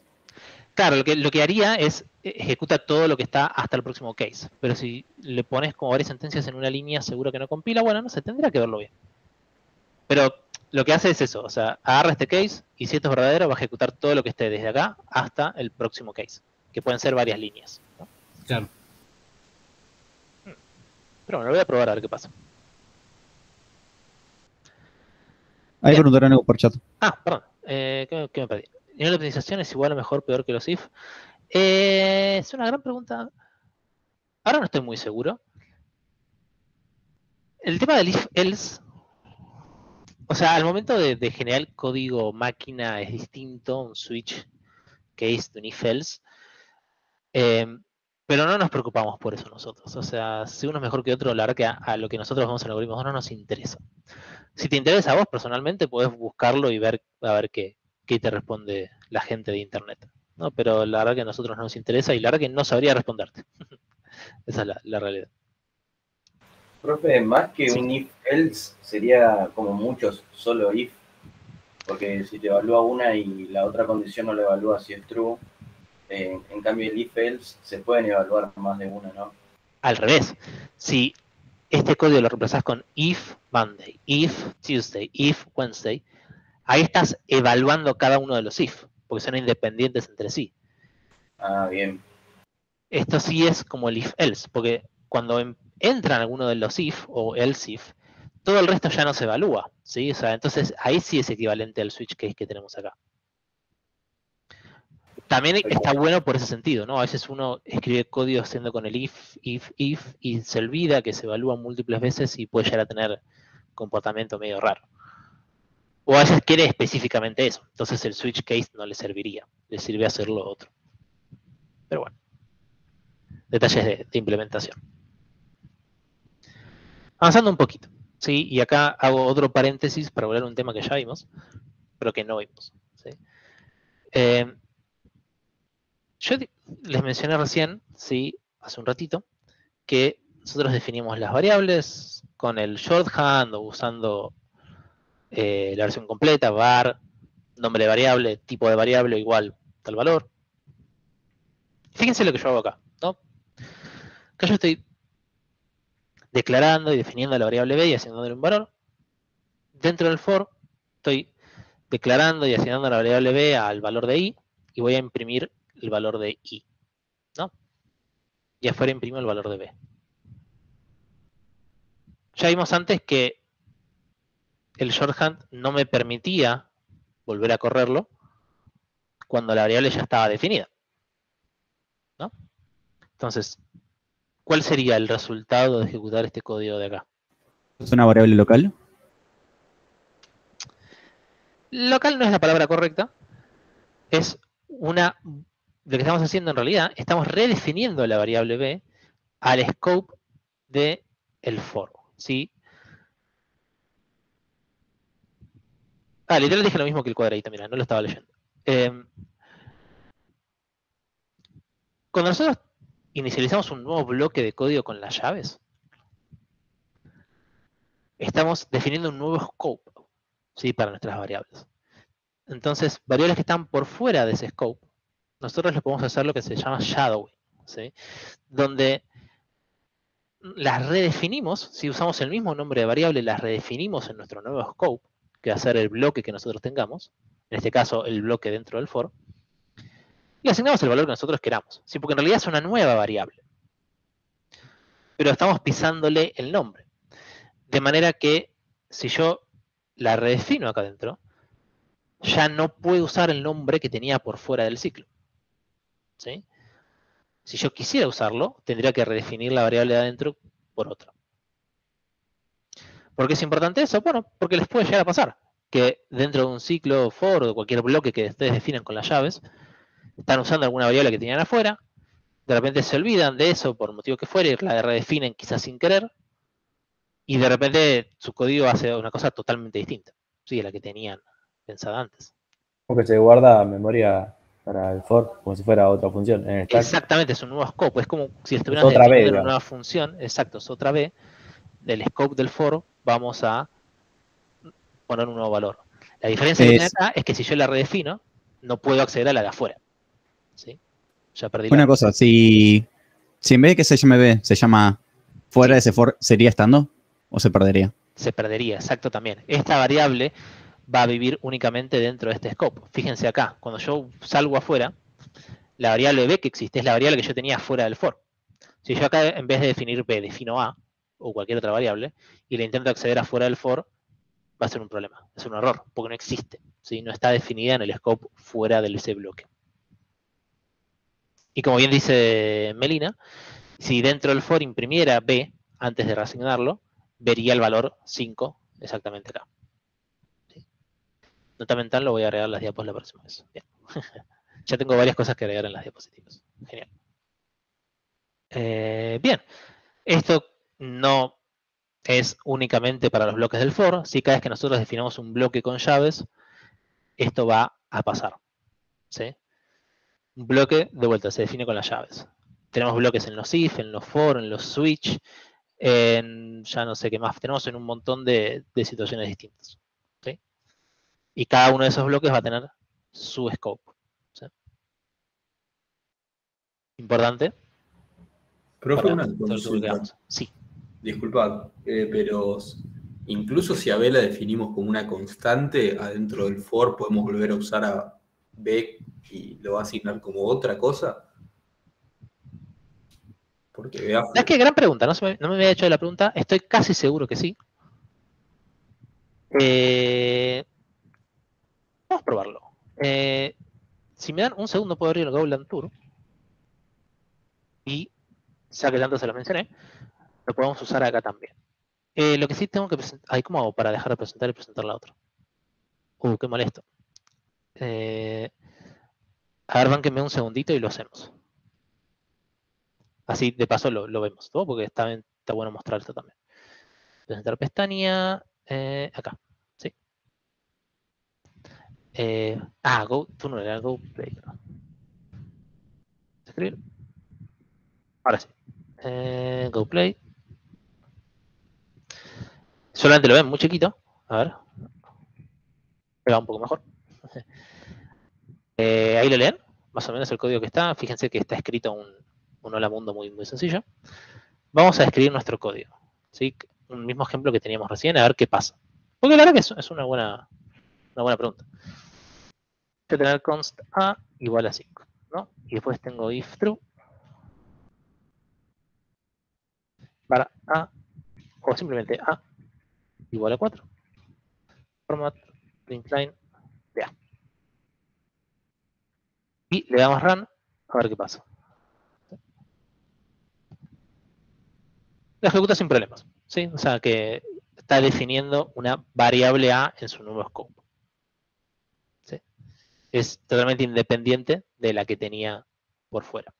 Claro, lo que haría es ejecuta todo lo que está hasta el próximo case. Pero si le pones como varias sentencias en una línea, seguro que no compila. Bueno, no sé, tendría que verlo bien. Pero lo que hace es eso, o sea, agarra este case y si esto es verdadero, va a ejecutar todo lo que esté desde acá hasta el próximo case, que pueden ser varias líneas, ¿no? Claro. Pero bueno, lo voy a probar a ver qué pasa. Ahí Bien. preguntarán algo por chat. Perdón, ¿qué me perdí? ¿Nivel de optimización es igual o mejor, peor que los if? Es una gran pregunta. Ahora no estoy muy seguro. El tema del if-else, o sea, al momento de generar código máquina es distinto un switch case de un if-else, pero no nos preocupamos por eso nosotros. O sea, si uno es mejor que otro, la verdad que a lo que nosotros vamos en algoritmos no nos interesa. Si te interesa a vos personalmente, podés buscarlo y ver a ver qué te responde la gente de internet, ¿no? Pero la verdad que a nosotros no nos interesa y la verdad que no sabría responderte. Esa es la realidad. Profe, más que Sí. un if-else, sería como muchos, solo if. Porque si te evalúa una y la otra condición no la evalúa si es true, en cambio el if-else se pueden evaluar más de una, ¿no? Al revés. Si este código lo reemplazás con if Monday, if Tuesday, if Wednesday, ahí estás evaluando cada uno de los if, porque son independientes entre sí. Ah, bien. Esto sí es como el if-else, porque cuando entran alguno de los if o else if, todo el resto ya no se evalúa, ¿sí? O sea, entonces ahí sí es equivalente al switch case que tenemos acá. También está bueno por ese sentido, ¿no? A veces uno escribe código haciendo con el if, y se olvida que se evalúa múltiples veces y puede llegar a tener comportamiento medio raro. O a veces quiere específicamente eso, entonces el switch case no le serviría, le sirve hacer lo otro. Pero bueno, detalles de implementación. Avanzando un poquito, ¿sí? Y acá hago otro paréntesis para volver a un tema que ya vimos, pero que no vimos, ¿sí? Yo les mencioné recién, ¿sí? Hace un ratito, que nosotros definimos las variables con el shorthand o usando la versión completa, var, nombre de variable, tipo de variable igual tal valor. Fíjense lo que yo hago acá, ¿no? Acá yo estoy declarando y definiendo la variable b y asignándole un valor. Dentro del for estoy declarando y asignando la variable b al valor de i y voy a imprimir el valor de i, ¿no? Y afuera imprimo el valor de b. Ya vimos antes que el shorthand no me permitía volver a correrlo cuando la variable ya estaba definida, ¿no? Entonces, ¿cuál sería el resultado de ejecutar este código de acá? ¿Es una variable local? Local no es la palabra correcta, es una... Lo que estamos haciendo en realidad, estamos redefiniendo la variable b al scope de el for, ¿sí? Literal dije lo mismo que el cuadradito, mira, no lo estaba leyendo. Cuando nosotros inicializamos un nuevo bloque de código con las llaves, estamos definiendo un nuevo scope, ¿sí? Para nuestras variables. Entonces, variables que están por fuera de ese scope, nosotros les podemos hacer lo que se llama shadowing, ¿sí? Donde las redefinimos, si usamos el mismo nombre de variable, las redefinimos en nuestro nuevo scope, que va a ser el bloque que nosotros tengamos, en este caso el bloque dentro del for, y asignamos el valor que nosotros queramos, ¿sí? Porque en realidad es una nueva variable, pero estamos pisándole el nombre. De manera que si yo la redefino acá adentro, ya no puede usar el nombre que tenía por fuera del ciclo, ¿sí? Si yo quisiera usarlo, tendría que redefinir la variable de adentro por otra. ¿Por qué es importante eso? Bueno, porque les puede llegar a pasar que dentro de un ciclo for o de cualquier bloque que ustedes definen con las llaves, están usando alguna variable que tenían afuera, de repente se olvidan de eso por motivo que fuere, la redefinen quizás sin querer, y de repente su código hace una cosa totalmente distinta, ¿sí? A la que tenían pensada antes. Porque se guarda memoria para el for, como si fuera otra función. En el stack. Exactamente, es un nuevo scope, es como si estuvieras otra definiendo B, una nueva función, exacto, es otra B, del scope del for vamos a poner un nuevo valor. La diferencia que tiene acá es que si yo la redefino, no puedo acceder a la de afuera, ¿sí? Ya perdí Una cosa, si en vez de que se llame B, se llama fuera de ese for, ¿sería estando o se perdería? Se perdería, exacto también. Esta variable va a vivir únicamente dentro de este scope. Fíjense acá, cuando yo salgo afuera, la variable B que existe es la variable que yo tenía fuera del for. Si yo acá en vez de definir B defino A, o cualquier otra variable, y le intento acceder afuera del for, va a ser un problema, es un error, porque no existe, ¿sí? No está definida en el scope fuera de ese bloque. Y como bien dice Melina, si dentro del for imprimiera B antes de reasignarlo, vería el valor 5 exactamente acá. ¿Sí? Nota mental, lo voy a agregar en las diapos la próxima vez. Bien. Ya tengo varias cosas que agregar en las diapositivas. Genial. Bien. Esto no es únicamente para los bloques del for. Si cada vez que nosotros definamos un bloque con llaves, esto va a pasar. ¿Sí? Un bloque, de vuelta, se define con las llaves. Tenemos bloques en los if, en los for, en los switch, en ya no sé qué más. Tenemos en un montón de situaciones distintas. ¿Sí? Y cada uno de esos bloques va a tener su scope. ¿Sí? Importante. Profe, Para una todo lo que consulta. publicamos. Sí. Disculpad, pero incluso si a B la definimos como una constante, adentro del for podemos volver a usar a B y lo va a asignar como otra cosa. Porque vea. Es que gran pregunta, no me había hecho la pregunta, estoy casi seguro que sí. Vamos a probarlo. Si me dan un segundo puedo abrir el Gowland Tour. Y ya que tanto se lo mencioné, lo podemos usar acá también. Lo que sí tengo que presentar. Ay, ¿cómo hago para dejar de presentar y presentar la otra? Qué molesto. A ver, bánquenme un segundito y lo hacemos. Así de paso lo vemos, ¿no? Porque está bueno mostrar esto también. Presentar pestaña. Acá. ¿Sí? Tú no era Go Play. Escribir. Ahora sí. Go Play. Solamente lo ven muy chiquito. A ver. Pega un poco mejor. Ahí lo leen. Más o menos el código que está. Fíjense que está escrito un hola mundo muy, muy sencillo. Vamos a escribir nuestro código. ¿Sí? Un mismo ejemplo que teníamos recién, a ver qué pasa. Porque la verdad que es una buena pregunta. Voy a tener const a igual a 5. ¿No? Y después tengo if true. Para a, o simplemente a igual a 4. Format println de a. Y le damos run a ver qué pasa. La ejecuta sin problemas. ¿Sí? O sea que está definiendo una variable a en su nuevo scope. ¿Sí? Es totalmente independiente de la que tenía por fuera.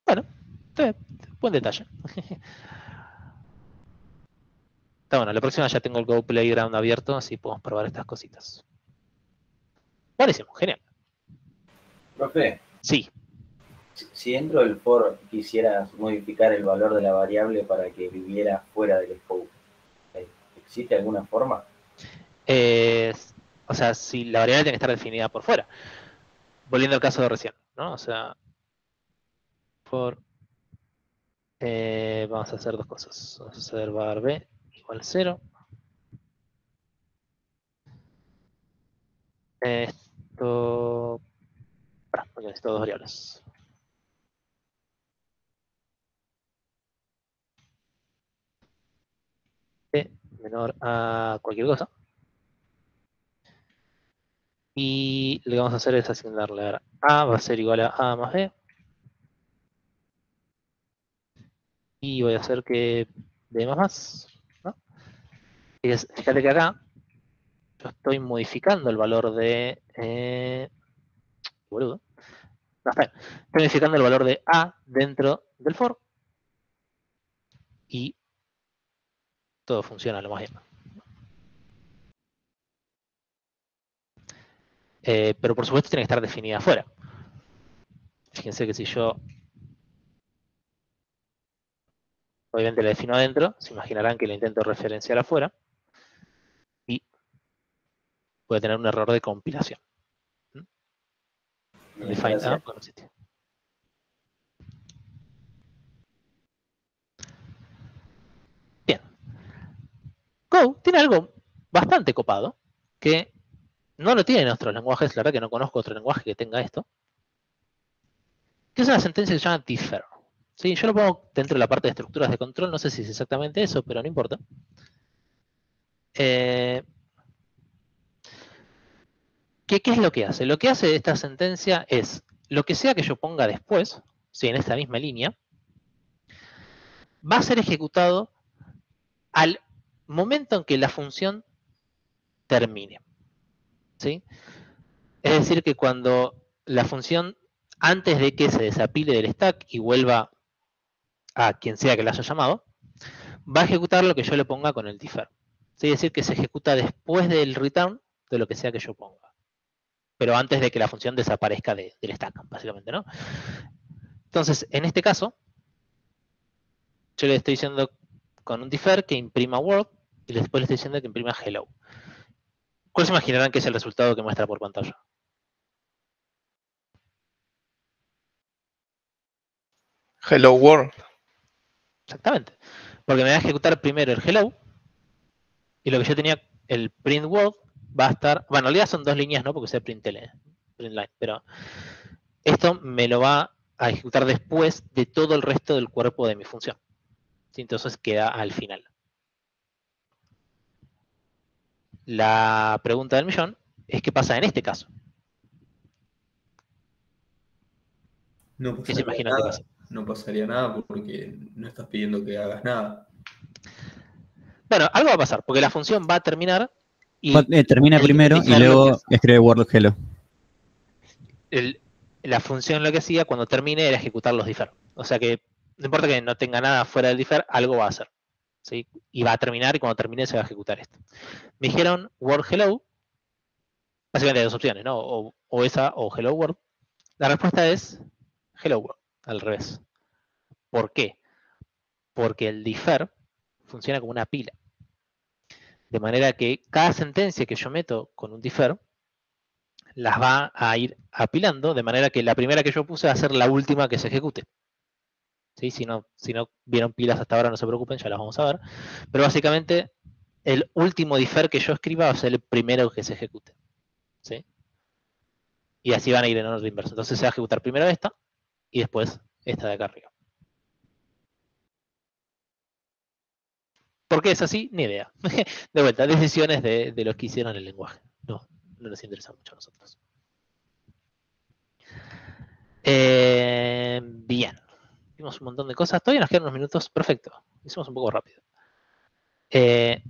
Bueno, buen detalle. Está bueno, la próxima ya tengo el Go Playground abierto, así podemos probar estas cositas. Buenísimo, genial. Profe, Sí. si dentro del for quisieras modificar el valor de la variable para que viviera fuera del scope, ¿existe alguna forma? O sea, si la variable tiene que estar definida por fuera. Volviendo al caso de recién, ¿no? O sea, vamos a hacer dos cosas. Vamos a hacer var b igual a 0. Esto... porque necesito dos variables. B menor a cualquier cosa. Y lo que vamos a hacer es asignarle a va a ser igual a más b. Y voy a hacer que b más, ¿no? Fíjate que acá yo estoy modificando el valor de... boludo. No, está bien. Estoy modificando el valor de a dentro del for. Y todo funciona lo más bien. Pero por supuesto tiene que estar definida afuera. Fíjense que si yo obviamente la defino adentro, se imaginarán que la intento referenciar afuera y voy a tener un error de compilación. Define a con un sitio. Bien. Go tiene algo bastante copado que no lo tienen otros lenguajes, la verdad que no conozco otro lenguaje que tenga esto, que es una sentencia que se llama differ. ¿Sí? Yo lo pongo dentro de la parte de estructuras de control, no sé si es exactamente eso, pero no importa. ¿Qué es lo que hace? Lo que hace esta sentencia es, lo que sea que yo ponga después, ¿sí? En esta misma línea, va a ser ejecutado al momento en que la función termine. ¿Sí? Es decir, que cuando la función, antes de que se desapile del stack y vuelva a quien sea que la haya llamado, va a ejecutar lo que yo le ponga con el defer. ¿Sí? Es decir, que se ejecuta después del return de lo que sea que yo ponga. Pero antes de que la función desaparezca del stack, básicamente, ¿no? Entonces, en este caso, yo le estoy diciendo con un defer que imprima Word y después le estoy diciendo que imprima Hello. ¿Cuál se imaginarán que es el resultado que muestra por pantalla? Hello World. Exactamente. Porque me va a ejecutar primero el hello y lo que yo tenía, el print word, va a estar... Bueno, en realidad son 2 líneas, ¿no? Porque sea print line, pero esto me lo va a ejecutar después de todo el resto del cuerpo de mi función. ¿Sí? Entonces queda al final. La pregunta del millón es ¿qué pasa en este caso? No ¿Qué se pasaría imaginan que nada, pasa? no pasaría nada porque no estás pidiendo que hagas nada. Bueno, algo va a pasar, porque la función va a terminar y... Termina primero y luego escribe Word Hello. La función lo que hacía cuando termine era ejecutar los differ. O sea que no importa que no tenga nada fuera del differ, algo va a hacer. ¿Sí? Y va a terminar y cuando termine se va a ejecutar esto. Me dijeron Word Hello. Básicamente hay 2 opciones, ¿no? O esa o Hello World. La respuesta es Hello World, al revés. ¿Por qué? Porque el differ funciona como una pila. De manera que cada sentencia que yo meto con un differ las va a ir apilando, de manera que la primera que yo puse va a ser la última que se ejecute. ¿Sí? Si no vieron pilas hasta ahora, no se preocupen, ya las vamos a ver. Pero básicamente, el último differ que yo escriba va a ser el primero que se ejecute. ¿Sí? Y así van a ir en orden inverso. Entonces se va a ejecutar primero esta y después esta de acá arriba. ¿Por qué es así? Ni idea. De vuelta, decisiones de los que hicieron el lenguaje. No nos interesa mucho a nosotros. Bien. Hicimos un montón de cosas. Todavía nos quedan unos minutos. Perfecto. Hicimos un poco rápido. De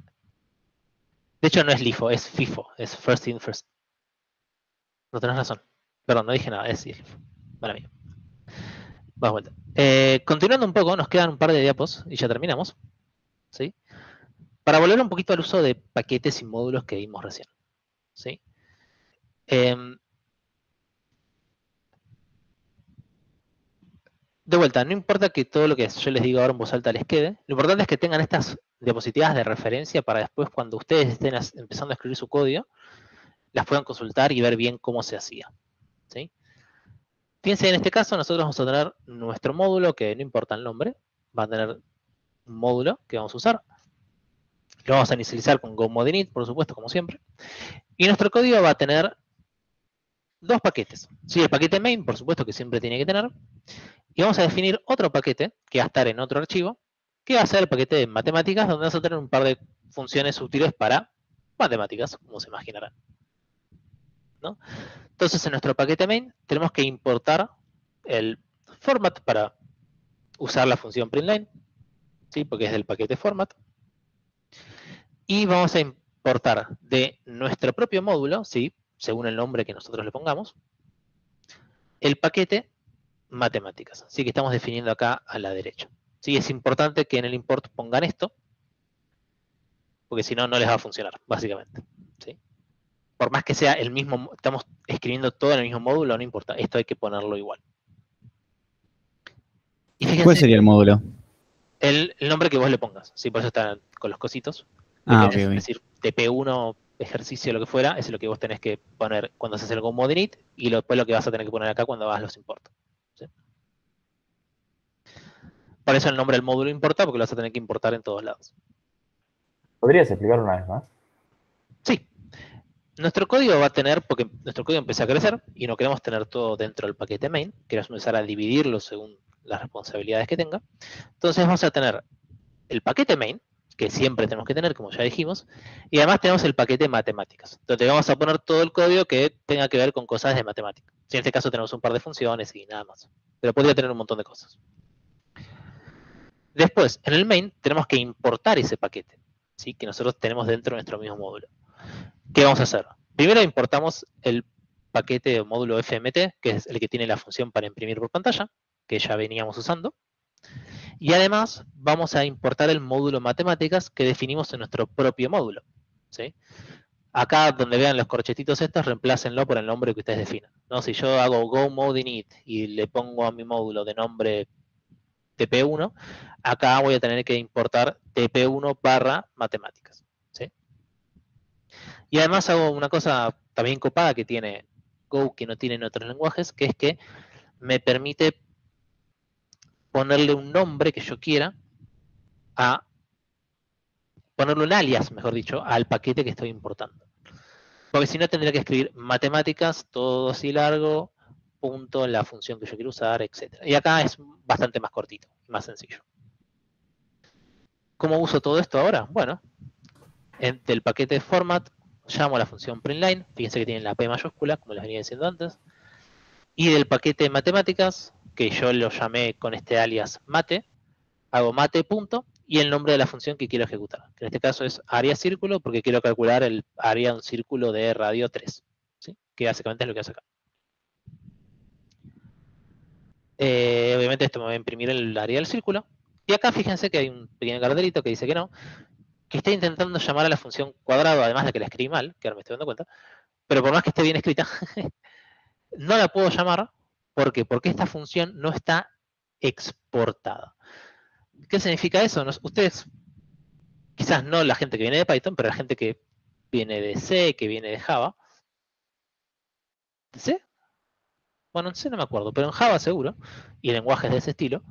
hecho, no es LIFO, es FIFO. Es First In, First. No tenés razón. Perdón, no dije nada. Es LIFO. Para mí. Vamos vuelta. Continuando un poco, nos quedan un par de diapos y ya terminamos. ¿Sí? Para volver un poquito al uso de paquetes y módulos que vimos recién. ¿Sí? De vuelta, no importa que todo lo que yo les diga ahora en voz alta les quede, lo importante es que tengan estas diapositivas de referencia para después, cuando ustedes estén empezando a escribir su código, las puedan consultar y ver bien cómo se hacía. ¿Sí? Fíjense, en este caso nosotros vamos a tener nuestro módulo, que no importa el nombre, va a tener un módulo que vamos a usar. Lo vamos a inicializar con GoModInit, por supuesto, como siempre. Y nuestro código va a tener 2 paquetes. ¿Sí? El paquete main, por supuesto, que siempre tiene que tener. Y vamos a definir otro paquete, que va a estar en otro archivo, que va a ser el paquete de matemáticas, donde vamos a tener un par de funciones útiles para matemáticas, como se imaginarán. ¿No? Entonces, en nuestro paquete main tenemos que importar el format para usar la función println, ¿sí? Porque es del paquete format. Y vamos a importar de nuestro propio módulo, ¿sí? Según el nombre que nosotros le pongamos, el paquete matemáticas. Así que estamos definiendo acá a la derecha. ¿Sí? Es importante que en el import pongan esto, porque si no, no les va a funcionar, básicamente. ¿Sí? Por más que sea el mismo, estamos escribiendo todo en el mismo módulo, no importa, esto hay que ponerlo igual. Y fíjense, ¿cuál sería el módulo? El nombre que vos le pongas, ¿sí? Por eso está con los cositos. Ok. Es decir, TP1, ejercicio, lo que fuera, es lo que vos tenés que poner cuando haces el GoModInit y después lo que vas a tener que poner acá cuando hagas los imports. ¿Sí? Por eso el nombre del módulo importa, porque lo vas a tener que importar en todos lados. ¿Podrías explicar una vez más? Sí. Nuestro código va a tener, porque nuestro código empieza a crecer y no queremos tener todo dentro del paquete main, queremos empezar a dividirlo según las responsabilidades que tenga. Entonces vamos a tener el paquete main, que siempre tenemos que tener, como ya dijimos, y además tenemos el paquete matemáticas, donde vamos a poner todo el código que tenga que ver con cosas de matemáticas. Si en este caso tenemos un par de funciones y nada más, pero podría tener un montón de cosas. Después, en el main, tenemos que importar ese paquete, ¿sí? Que nosotros tenemos dentro de nuestro mismo módulo. ¿Qué vamos a hacer? Primero importamos el paquete o módulo FMT, que es el que tiene la función para imprimir por pantalla, que ya veníamos usando. Y además vamos a importar el módulo matemáticas que definimos en nuestro propio módulo, ¿sí? Acá donde vean los corchetitos estos, reemplácenlo por el nombre que ustedes definan, ¿no? Si yo hago go mode init y le pongo a mi módulo de nombre TP1, acá voy a tener que importar TP1 barra matemáticas, ¿sí? Y además hago una cosa también copada que tiene Go que no tienen otros lenguajes, que es que me permite ponerle un nombre que yo quiera ponerle un alias, mejor dicho, al paquete que estoy importando. Porque si no tendría que escribir matemáticas, todo así largo, punto, la función que yo quiero usar, etc. Y acá es bastante más cortito, más sencillo. ¿Cómo uso todo esto ahora? Bueno, del paquete format llamo a la función printline, fíjense que tiene la P mayúscula, como les venía diciendo antes, y del paquete matemáticas, que yo lo llamé con este alias mate, hago mate punto, y el nombre de la función que quiero ejecutar, que en este caso es área círculo, porque quiero calcular el área de un círculo de radio 3, ¿sí? Que básicamente es lo que hace acá. Obviamente esto me va a imprimir el área del círculo, y acá fíjense que hay un pequeño cartelito que dice que no, que está intentando llamar a la función cuadrado, además de que la escribí mal, que ahora me estoy dando cuenta, pero por más que esté bien escrita, no la puedo llamar. ¿Por qué? Porque esta función no está exportada. ¿Qué significa eso? Ustedes, quizás no la gente que viene de Python, pero la gente que viene de C, que viene de Java. ¿De C? Bueno, en C no me acuerdo, pero en Java seguro, y lenguajes de ese estilo,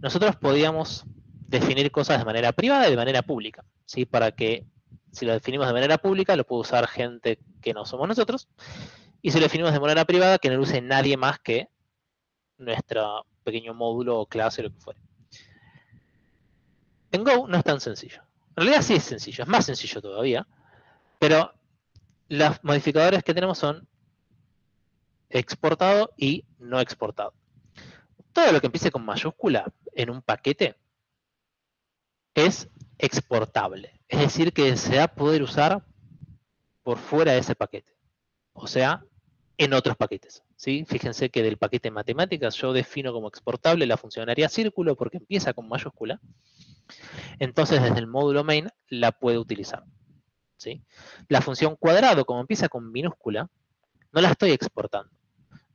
nosotros podíamos definir cosas de manera privada y de manera pública, ¿sí? Para que, si lo definimos de manera pública, lo puede usar gente que no somos nosotros, y si lo definimos de manera privada, que no lo use nadie más que nuestro pequeño módulo o clase o lo que fuere. En Go no es tan sencillo. En realidad sí es sencillo, es más sencillo todavía, pero los modificadores que tenemos son exportado y no exportado. Todo lo que empiece con mayúscula en un paquete es exportable. Es decir, que se va a poder usar por fuera de ese paquete. O sea, en otros paquetes, ¿sí? Fíjense que del paquete matemáticas yo defino como exportable la función área círculo porque empieza con mayúscula. Entonces desde el módulo main la puedo utilizar, ¿sí? La función cuadrado, como empieza con minúscula, no la estoy exportando.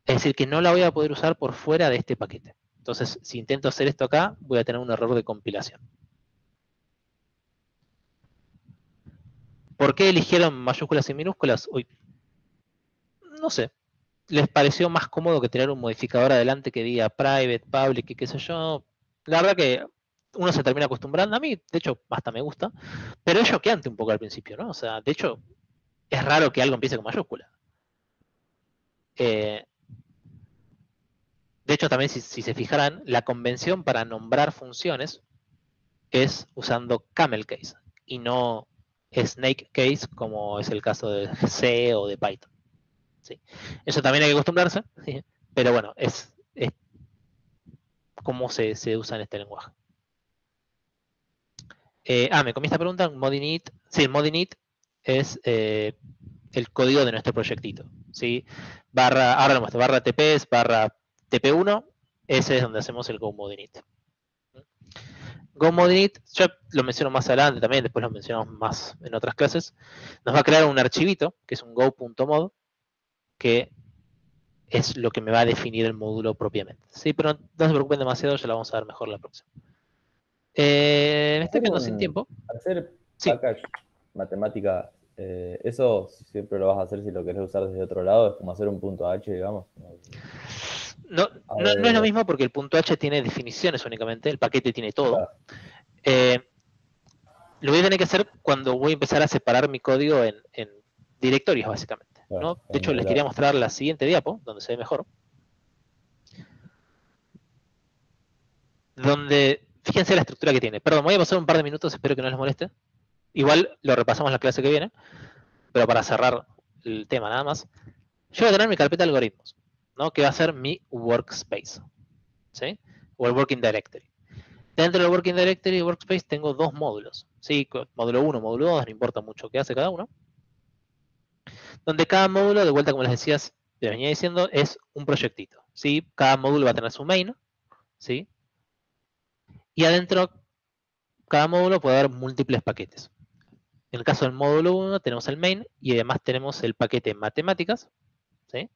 Es decir, que no la voy a poder usar por fuera de este paquete. Entonces, si intento hacer esto acá, voy a tener un error de compilación. ¿Por qué eligieron mayúsculas y minúsculas? Uy, no sé. Les pareció más cómodo que tener un modificador adelante que diga private, public y qué sé yo. La verdad que uno se termina acostumbrando. A mí, de hecho, hasta me gusta. Pero es choqueante un poco al principio, ¿no? O sea, de hecho, es raro que algo empiece con mayúscula. De hecho, también si se fijarán, la convención para nombrar funciones es usando camel case y no snake case como es el caso de C o de Python. ¿Sí? Eso también hay que acostumbrarse, ¿sí? Pero bueno, es cómo se usa en este lenguaje. Me comí esta pregunta, Modinit. Sí, Modinit es el código de nuestro proyectito, ¿sí? Ahora lo muestro, barra TPs, barra TP1, ese es donde hacemos el GoModinit. GoModinit, yo lo menciono más adelante también, después lo mencionamos más en otras clases, nos va a crear un archivito, que es un go.mod, que es lo que me va a definir el módulo propiamente. Sí, pero no se preocupen demasiado, ya lo vamos a ver mejor la próxima. Me estoy quedando sin tiempo. Hacer package matemática, eso siempre lo vas a hacer si lo querés usar desde otro lado, es como hacer un punto H, digamos. No es lo mismo porque el punto H tiene definiciones únicamente, el paquete tiene todo. Claro. Lo voy a tener que hacer cuando voy a empezar a separar mi código en directorios, básicamente, ¿no? De hecho, les quería mostrar la siguiente diapo, donde se ve mejor. Donde, fíjense la estructura que tiene. Perdón, voy a pasar un par de minutos, espero que no les moleste. Igual lo repasamos la clase que viene, pero para cerrar el tema nada más. Yo voy a tener mi carpeta de algoritmos, ¿no? Que va a ser mi workspace, ¿sí? O el working directory. Dentro del Working Directory y Workspace tengo dos módulos. ¿Sí? Módulo 1, módulo 2, no importa mucho qué hace cada uno. Donde cada módulo, de vuelta como les decía, les venía diciendo, es un proyectito. ¿Sí? Cada módulo va a tener su main. ¿Sí? Y adentro, cada módulo puede haber múltiples paquetes. En el caso del módulo 1 tenemos el main y además tenemos el paquete matemáticas, ¿sí?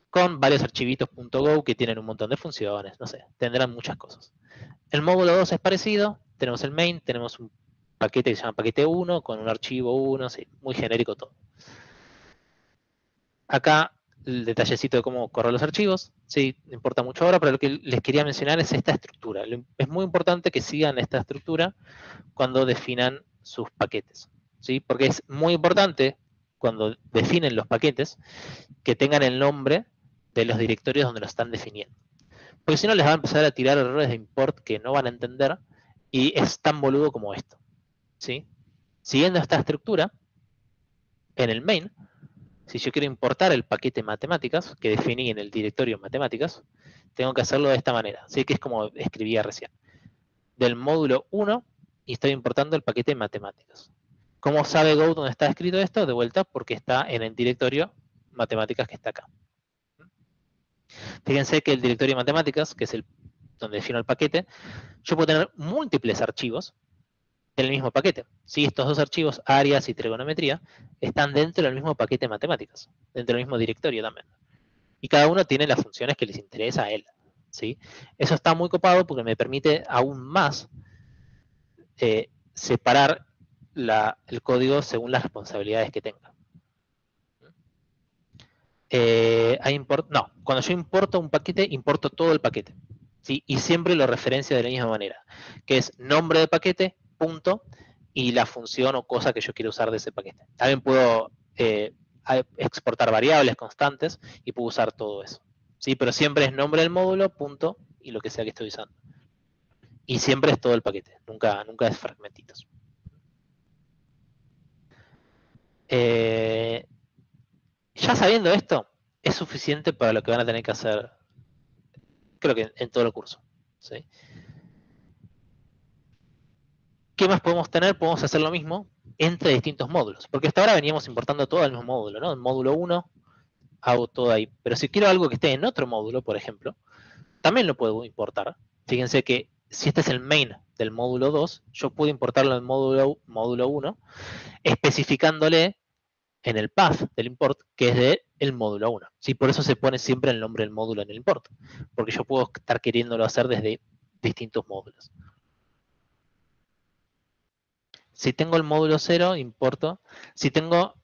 Con varios archivitos .go que tienen un montón de funciones, no sé, tendrán muchas cosas. El módulo 2 es parecido, tenemos el main, tenemos un paquete que se llama paquete 1 con un archivo 1, sí, muy genérico todo. Acá el detallecito de cómo correr los archivos, sí, no importa mucho ahora, pero lo que les quería mencionar es esta estructura. Es muy importante que sigan esta estructura cuando definan sus paquetes, ¿sí? Porque es muy importante cuando definen los paquetes que tengan el nombre de los directorios donde lo están definiendo. Porque si no les va a empezar a tirar errores de import que no van a entender y es tan boludo como esto, ¿sí? Siguiendo esta estructura, en el main, si yo quiero importar el paquete matemáticas que definí en el directorio matemáticas, tengo que hacerlo de esta manera, ¿sí? Que es como escribía recién. Del módulo 1 y estoy importando el paquete matemáticas. ¿Cómo sabe Go dónde está escrito esto? De vuelta, porque está en el directorio matemáticas que está acá. Fíjense que el directorio matemáticas, que es el donde defino el paquete, yo puedo tener múltiples archivos del mismo paquete. ¿Sí? Estos dos archivos, áreas y trigonometría, están dentro del mismo paquete matemáticas, dentro del mismo directorio también. Y cada uno tiene las funciones que les interesa a él. ¿Sí? Eso está muy copado porque me permite aún más separar el código según las responsabilidades que tenga. Cuando yo importo un paquete, importo todo el paquete, ¿sí? Y siempre lo referencio de la misma manera, que es nombre de paquete, punto, y la función o cosa que yo quiero usar de ese paquete. También puedo exportar variables constantes y puedo usar todo eso, ¿sí? Pero siempre es nombre del módulo, punto, y lo que sea que estoy usando. Y siempre es todo el paquete, nunca es fragmentitos. Ya sabiendo esto, es suficiente para lo que van a tener que hacer, creo que en todo el curso, ¿sí? ¿Qué más podemos tener? Podemos hacer lo mismo entre distintos módulos, porque hasta ahora veníamos importando todo el mismo módulo, ¿no? En módulo 1 hago todo ahí, pero si quiero algo que esté en otro módulo, por ejemplo, también lo puedo importar. Fíjense que si este es el main del módulo 2, yo puedo importarlo en módulo 1, especificándole en el path del import, que es del módulo 1. ¿Sí? Por eso se pone siempre el nombre del módulo en el import, porque yo puedo estar queriéndolo hacer desde distintos módulos. Si tengo el módulo 0, importo. Si tengo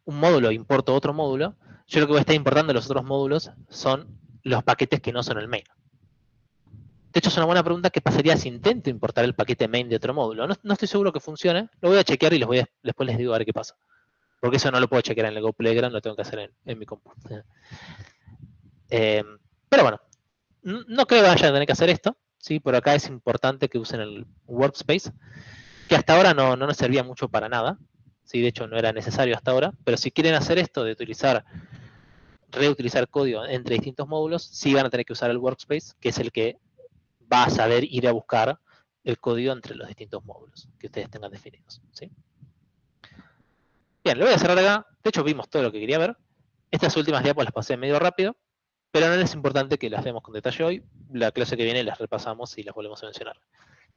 un módulo, importo otro módulo. Yo lo que voy a estar importando en los otros módulos son los paquetes que no son el main. De hecho, es una buena pregunta qué pasaría si intento importar el paquete main de otro módulo. No estoy seguro que funcione. Lo voy a chequear y después les digo a ver qué pasa. Porque eso no lo puedo chequear en el Go Playground, lo tengo que hacer en mi compu. Pero bueno, no creo que vayan a tener que hacer esto. ¿Sí? Por acá es importante que usen el Workspace, que hasta ahora no nos servía mucho para nada. ¿Sí? De hecho, no era necesario hasta ahora. Pero si quieren hacer esto de reutilizar código entre distintos módulos, sí van a tener que usar el Workspace, que es el que va a saber ir a buscar el código entre los distintos módulos que ustedes tengan definidos. ¿Sí? Bien, lo voy a cerrar acá. De hecho, vimos todo lo que quería ver. Estas últimas diapos las pasé medio rápido, pero no es importante que las vemos con detalle hoy. La clase que viene las repasamos y las volvemos a mencionar.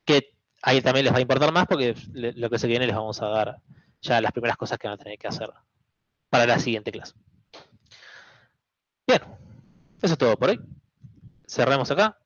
Que ahí también les va a importar más porque la clase que viene les vamos a dar ya las primeras cosas que van a tener que hacer para la siguiente clase. Bien, eso es todo por hoy. Cerramos acá.